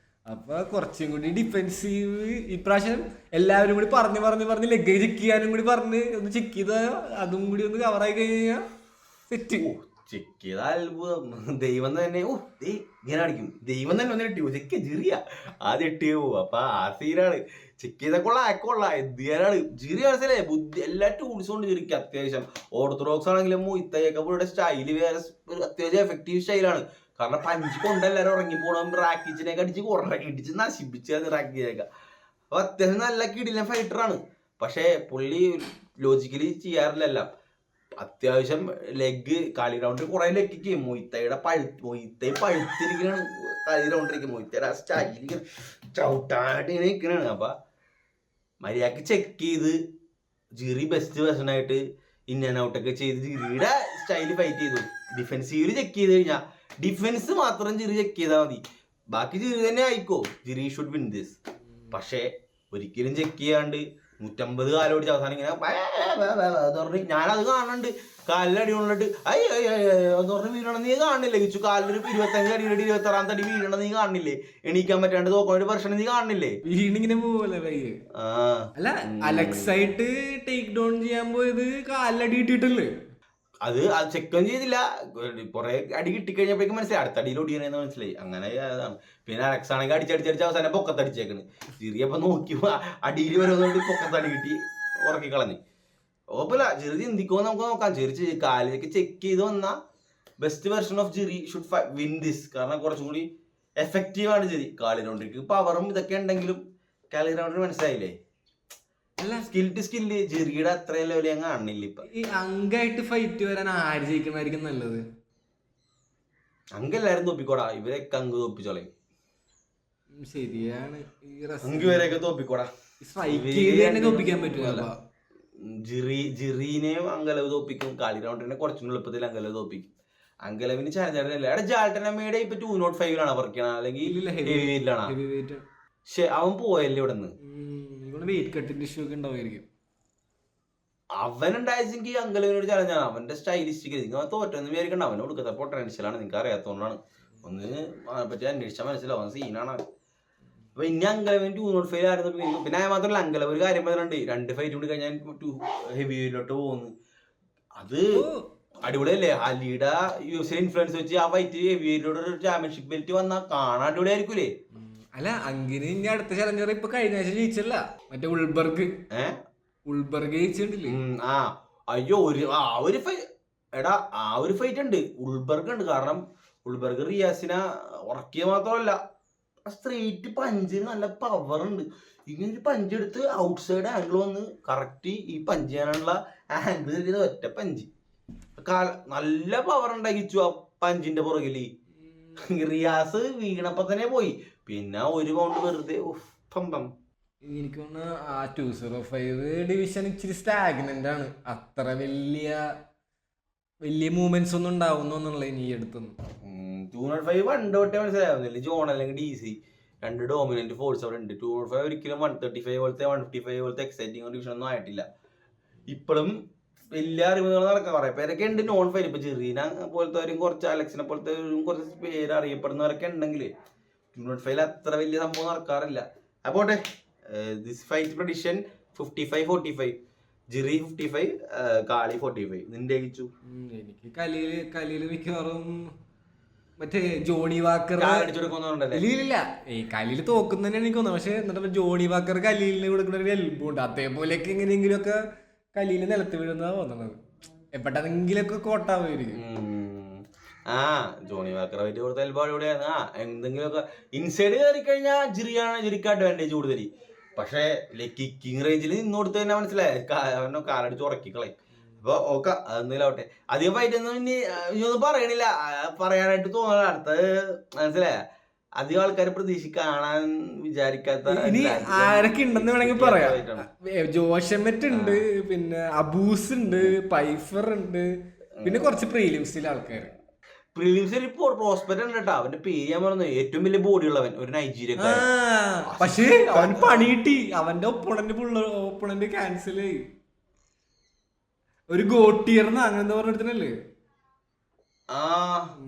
അപ്പൊ കുറച്ചും കൂടി ഡിഫെൻസീവ് ഇപ്രാവശ്യം എല്ലാവരും കൂടി പറഞ്ഞ് ലെഗ് ചെക്ക് ചെയ്യാനും കൂടി പറഞ്ഞ് ഒന്ന് ചെക്ക് ചെയ്ത അതും കൂടി ഒന്ന് കവറായി കഴിഞ്ഞാൽ സെറ്റ്. ചെക്ക് ചെയ്ത അത്ഭുതം. ദൈവം തന്നെ ഇങ്ങനെ അടിക്കും. ദൈവം തന്നെ ഒന്ന് ഇട്ടിയോ ചെക്ക് ജിറിയ ആദ്യം ഇട്ടിയോ പോവും. അപ്പൊ ആ സീനാണ്. ചെക്ക് ചെയ്ത കൊള്ളാം എന്ത് ചെയ്യാനാണ് ജിറി. മനസ്സിലായി ബുദ്ധി എല്ലാ ടൂൾസും ഉണ്ട് ജിറിക്ക്. അത്യാവശ്യം ഓർത്തഡോക്സ് ആണെങ്കിലും ഇത്തയൊക്കെ പുള്ളിയുടെ സ്റ്റൈല് വേറെ ഒരു അത്യാവശ്യം എഫക്റ്റീവ് സ്റ്റൈലാണ്. കാരണം പഞ്ച് കൊണ്ടെല്ലാരും ഉറങ്ങിപ്പോണം. റാക്കിച്ചിനെയൊക്കെ അടിച്ച് ഇടിച്ച് നശിപ്പിച്ച് റാക്കിച്ചേക്ക. അപ്പൊ അത്യാവശ്യം നല്ല കിടിലൻ ഫൈറ്ററാണ്. പക്ഷെ പുള്ളി ലോജിക്കലി ചെയ്യാറില്ല. അത്യാവശ്യം ലെഗ് കളി റൗണ്ടിൽ കുറെ ലെഗ് മൊയ്ത്തയുടെ പഴുത്തിരിക്കണാണ് കളി റൗണ്ടിരിക്കും. മൊയ്ത്തയുടെ ആ സ്റ്റൈൽ ചവിട്ടാനായിട്ട് ഇങ്ങനെ നിൽക്കണാണ്. അപ്പൊ മര്യാദക്ക് ചെക്ക് ചെയ്ത് ജിറി ബെസ്റ്റ് വേർഷനായിട്ട് ഇൻ ആൻഡ് ഔട്ടൊക്കെ ചെയ്ത് ജിറിയുടെ സ്റ്റൈല് ഫൈറ്റ് ചെയ്തു. ഡിഫെൻസീവില് ചെക്ക് ചെയ്ത് കഴിഞ്ഞാൽ ഡിഫെൻസ് മാത്രം ജിറി ചെക്ക് ചെയ്താൽ മതി, ബാക്കി ജിറി തന്നെ ആയിക്കോ. Jyri should win this. പക്ഷെ ഒരിക്കലും ചെക്ക് ചെയ്യാണ്ട് 150 കാലം ഓടിച്ച് അവസാനം ഇങ്ങനെ പറഞ്ഞ് ഞാനത് കാണുന്നുണ്ട്. കാലിലടി കൊണ്ടിട്ട് എന്ന് പറഞ്ഞ് വീഴണം നീ കാണില്ലേ. കിച്ചു കാലിലൊരു 25 അടിയുടെ 26ാമത്തെ അടി വീഴണം നീ കാണില്ലേ. എണീക്കാൻ പറ്റാണ്ട് നോക്കുന്ന ഒരു പ്രശ്നം നീ കാണില്ലേ. വീണിങ്ങനെ പോവല്ലേ പയ്യെ. അല്ല അലക്സായിട്ട് ടേക്ക് ഡൗൺ ചെയ്യാൻ പോയത് കാലിലടി കിട്ടിയിട്ടല്ലേ. അത് ചെക്കും ചെയ്തില്ല. കുറെ അടി കിട്ടിക്കഴിഞ്ഞപ്പോഴേക്കും മനസ്സിലായി അടുത്ത അടിയിൽ ഓടിയണെന്ന് മനസ്സിലായി. അങ്ങനെ അതാണ്. പിന്നെ അലക്സ് ആണെങ്കിൽ അടിച്ചടിച്ചടിച്ച് അവസാനം പൊക്കത്തടിച്ചേക്കണ്. ജിറിയപ്പോ നോക്കി അടിയിൽ വരുന്നതുകൊണ്ട് പൊക്കത്തടി കിട്ടി ഉറക്കി കളഞ്ഞ്. ഓപ്പല്ല ജിറി ചിന്തിക്കുമോ നമുക്ക് നോക്കാം. ജിറി കാലിലേക്ക് ചെക്ക് ചെയ്ത് വന്ന best version of Jyri should win this. കാരണം കുറച്ചും കൂടി എഫക്റ്റീവാണ് ജിറി. കാളി റൗണ്ടറിക്ക് പവറും ഇതൊക്കെ ഉണ്ടെങ്കിലും കാളി റൗണ്ടറിന് മനസ്സിലായില്ലേ അല്ല സ്കില്ല് ജിറിയുടെ അത്രയും ലെവൽ ഞാൻ കാണുന്നില്ല. ഇപ്പൊ ഈ അങ്കായിട്ട് ഫൈറ്റ് വരാൻ ആര് ജയിക്കണമായിരിക്കും നല്ലത്? അങ്കെല്ലാരും തോപ്പിക്കോടാ. ഇവരൊക്കെ അങ്ക് തോപ്പിച്ചോളയും. ശരിയാണ്. അങ്ക് വരെയൊക്കെ തോപ്പിക്കോടാ. തോപ്പിക്കാൻ പറ്റില്ല. ജിറീനെയും അങ്കലവ് തോപ്പിക്കും. കാളി റൗണ്ടറിനെ കുറച്ചും എളുപ്പത്തിൽ അങ്കലവ് തോപ്പിക്കും. അങ്കലവിന് ചാലഞ്ചറിനല്ല. അവിടെ ജാൾട്ടനമ്മയുടെ ഇപ്പൊ 205 വർക്ക് ചെയ്യണം, അല്ലെങ്കിൽ ഹെവി വെയിറ്റിലാണ്. പക്ഷെ അവൻ പോയല്ലേ ഇവിടെ നിന്ന്. വെയിറ്റ് കട്ടിന്റെ ഇഷ്യൂ ഒക്കെ ഉണ്ടാവുമായിരിക്കും. അവനുണ്ടായെങ്കിൽ അങ്കലവിനോട് ചലഞ്ചാണ്. അവന്റെ സ്റ്റൈലിസ്റ്റിക് നിങ്ങൾ തോറ്റൊന്നും വിചാരിക്കണ്ട. അവനെ കൊടുക്കത്തെ പൊട്ടൻഷ്യലാണ്. നിങ്ങൾക്ക് അറിയാത്തതുകൊണ്ടാണ്. ഒന്ന് അവനെ പറ്റി അന്വേഷിച്ചാൽ മനസ്സിലാവും. അവൻ സീനാണ്. അപ്പൊ ഇനി അങ്കലവൻ 205 ആയിരുന്നു. പിന്നെ അത് മാത്രമല്ല, അങ്കലവ് ഒരു കാര്യം പറഞ്ഞിട്ടുണ്ട്, 2 ഫൈറ്റ് കൂടി കഴിഞ്ഞാൽ ഹെവി വെയിലോട്ട് പോകുന്നു. അത് അടിപൊളിയല്ലേ? അലിയുടെ UFC ഇൻഫ്ലുവൻസ് വെച്ച് ആ ഫൈറ്റ് ഹെവി വെയിലോട്ട് ഒരു ചാമ്പ്യൻഷിപ്പ് ബെൽറ്റ് വന്നാൽ കാണാൻ അടിപൊളിയായിരിക്കൂലേ? അല്ല, അങ്കിന് ഇനി അടുത്ത ചലഞ്ചർ ഇപ്പൊ കഴിഞ്ഞ ആഴ്ച ജയിച്ചല്ല, മറ്റേ ഉൾബർഗ് ജയിച്ചിട്ടില്ലേ? ആ അയ്യോ, ഒരു എടാ ആ ഒരു ഫൈറ്റ് ഉണ്ട്, ഉൾബർഗ് ഉണ്ട്. കാരണം ഉൾബർഗ് റിയാസിനെ ഉറക്കിയ മാത്രമല്ല, സ്ട്രെയിറ്റ് പഞ്ചിന് നല്ല പവർ ഉണ്ട്. ഇങ്ങനെ ഒരു പഞ്ച് എടുത്ത് ഔട്ട് സൈഡ് ആംഗിൾ വന്ന് കറക്റ്റ് ഈ പഞ്ച് ചെയ്യാനുള്ള ആംഗിൾ ചെയ്ത് ഒറ്റ പഞ്ച് നല്ല പവർ ഉണ്ടാക്കിച്ചു ആ പഞ്ചിന്റെ പുറകില്. റിയാസ് വീണപ്പോ തന്നെ പോയി. പിന്നെ ഒരു പൗണ്ട് വെറുതെ പമ്പം. എനിക്ക് തോന്നുന്നു ആ 205 ഡിവിഷൻ ഇച്ചിരി സ്റ്റാഗ്നന്റ് ആണ്. അത്ര വലിയ മൂവ്മെന്റ്സ് ഒന്നും ഉണ്ടാവുന്നൊന്നുള്ള ഇനി അടുത്തൊന്നും. 205 പണ്ട് തൊട്ടേ മനസ്സിലാവുന്നില്ല. ജോൺ അല്ലെങ്കിൽ DC രണ്ട് ഡോമിനന്റ് ഫോഴ്സ് അവിടെ ഉണ്ട്. 205 ഒരിക്കലും 135 പോലത്തെ 155 പോലത്തെ എക്സൈറ്റിംഗ് ഡിവിഷൻ ഒന്നും ആയിട്ടില്ല. ഇപ്പോഴും വലിയ അറിവുകൾ നടക്കാൻ പറയാം. പേരൊക്കെ ഉണ്ട് നോൺ ഫൈൽ. ഇപ്പൊ ജെറീന പോലത്തെ കുറച്ച് അലക്സിനെ പോലത്തെ കുറച്ച് പേര് അറിയപ്പെടുന്നവരൊക്കെ ഉണ്ടെങ്കിൽ 205 അത്ര വലിയ സംഭവം നടക്കാറില്ല. അപ്പോട്ടെ, ദിസ് ഫൈറ്റ് പ്രഡിഷൻ 55-45. ജിറി 55, കാളി 45. നിന്റെ അയച്ചു? എനിക്ക് കലീല് മിക്കവാറും മറ്റേ ജോണി വാക്കർ ഇല്ല. ഈ കലീല് തോക്കുന്ന തന്നെയാണ് എനിക്ക് തോന്നുന്നത്. പക്ഷെ എന്നിട്ട് ജോണി വാക്കർ കലീലിന് കൊടുക്കുന്ന ഒരു എൽബുണ്ട്. അതേപോലെയൊക്കെ എങ്ങനെയെങ്കിലും ഒക്കെ കലീല് നിലത്ത് വീഴുന്നതാണ് തോന്നുന്നത്. എപ്പോഴെങ്കിലൊക്കെ കോട്ടാവായിരിക്കും. ആ ജോണി വാക്കറായിട്ട് കൊടുത്ത എൽബോടെയാണ്. എന്തെങ്കിലുമൊക്കെ ഇൻസൈഡ് കയറി കഴിഞ്ഞാൽ ജിറിക്ക് അഡ്വാൻറ്റേജ് കൂടുതൽ. പക്ഷെ കിക്കിങ് റേഞ്ചിൽ നിന്ന് കൊടുത്ത് തന്നെ മനസ്സിലായി അവനെ കാലടിച്ച് ഉറക്കിക്കളയും. അപ്പൊ ഓക്കെ, അതെന്തെങ്കിലും ആവട്ടെ. അധികം ഫൈറ്റൊന്നും ഇനി ഒന്നും പറയണില്ല, പറയാനായിട്ട് തോന്നണ. അടുത്തത് മനസ്സിലായ അധികം ആൾക്കാർ കാണാൻ വിചാരിക്കാത്ത ഇനി ആരൊക്കെ ഉണ്ടെന്ന് വേണമെങ്കിൽ പറയാം. ജോഷമെറ്റ് ഉണ്ട്, പിന്നെ അബൂസ് ഉണ്ട്, പൈഫർ ഉണ്ട്, പിന്നെ കുറച്ച് പ്രീലിംസിലെ ആൾക്കാർ. പ്രീലിംസിൽ ഇപ്പൊ പ്രോസ്പെക്ട് ഉണ്ട് കേട്ടോ. അവന്റെ പേര് ഞാൻ പറഞ്ഞു, ഏറ്റവും വലിയ ബോഡി ഉള്ളവൻ, ഒരു നൈജീരിയക്കാരൻ. പക്ഷേ അവൻ പണി കിട്ടി. അവന്റെ ഒപ്പണന്റ് ക്യാൻസൽ ആയി. ഒരു ഗോട്ടിയർന്ന് അങ്ങനെ പറഞ്ഞിടത്തല്ലേ? ആ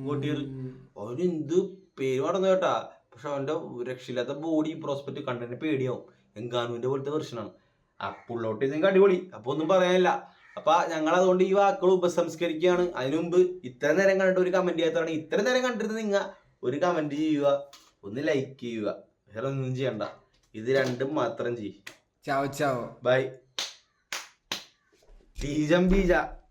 ഗോട്ടിയർ. അവന് എന്ത് പേര് പറഞ്ഞു കേട്ടാ. പക്ഷെ അവന്റെ രക്ഷയില്ലാത്ത ബോഡി പ്രോസ്പെക്ട് കണ്ടതിന് പേടിയാവും. എങ്കാനുവിന്റെ പോലത്തെ വെർഷനാണ്. പുള്ളോട്ട് നിങ്ങൾക്ക് അടിപൊളി. അപ്പൊ ഒന്നും പറയാനില്ല. അപ്പൊ ഞങ്ങൾ അതുകൊണ്ട് ഈ വാക്കുകൾ ഉപസംസ്കരിക്കുകയാണ്. അതിനു മുമ്പ് ഇത്ര നേരം കണ്ടിട്ട് ഒരു കമന്റ് ചെയ്യാത്തതാണ്. ഇത്ര നേരം കണ്ടിട്ട് നിങ്ങൾ ഒരു കമന്റ് ചെയ്യുക, ഒന്ന് ലൈക്ക് ചെയ്യുക, വേറെ ഒന്നും ചെയ്യണ്ട. ഇത് രണ്ടും മാത്രം ചെയ്യും. ചാവോ ചാവോ, ബൈ. ബീജം ബീജ.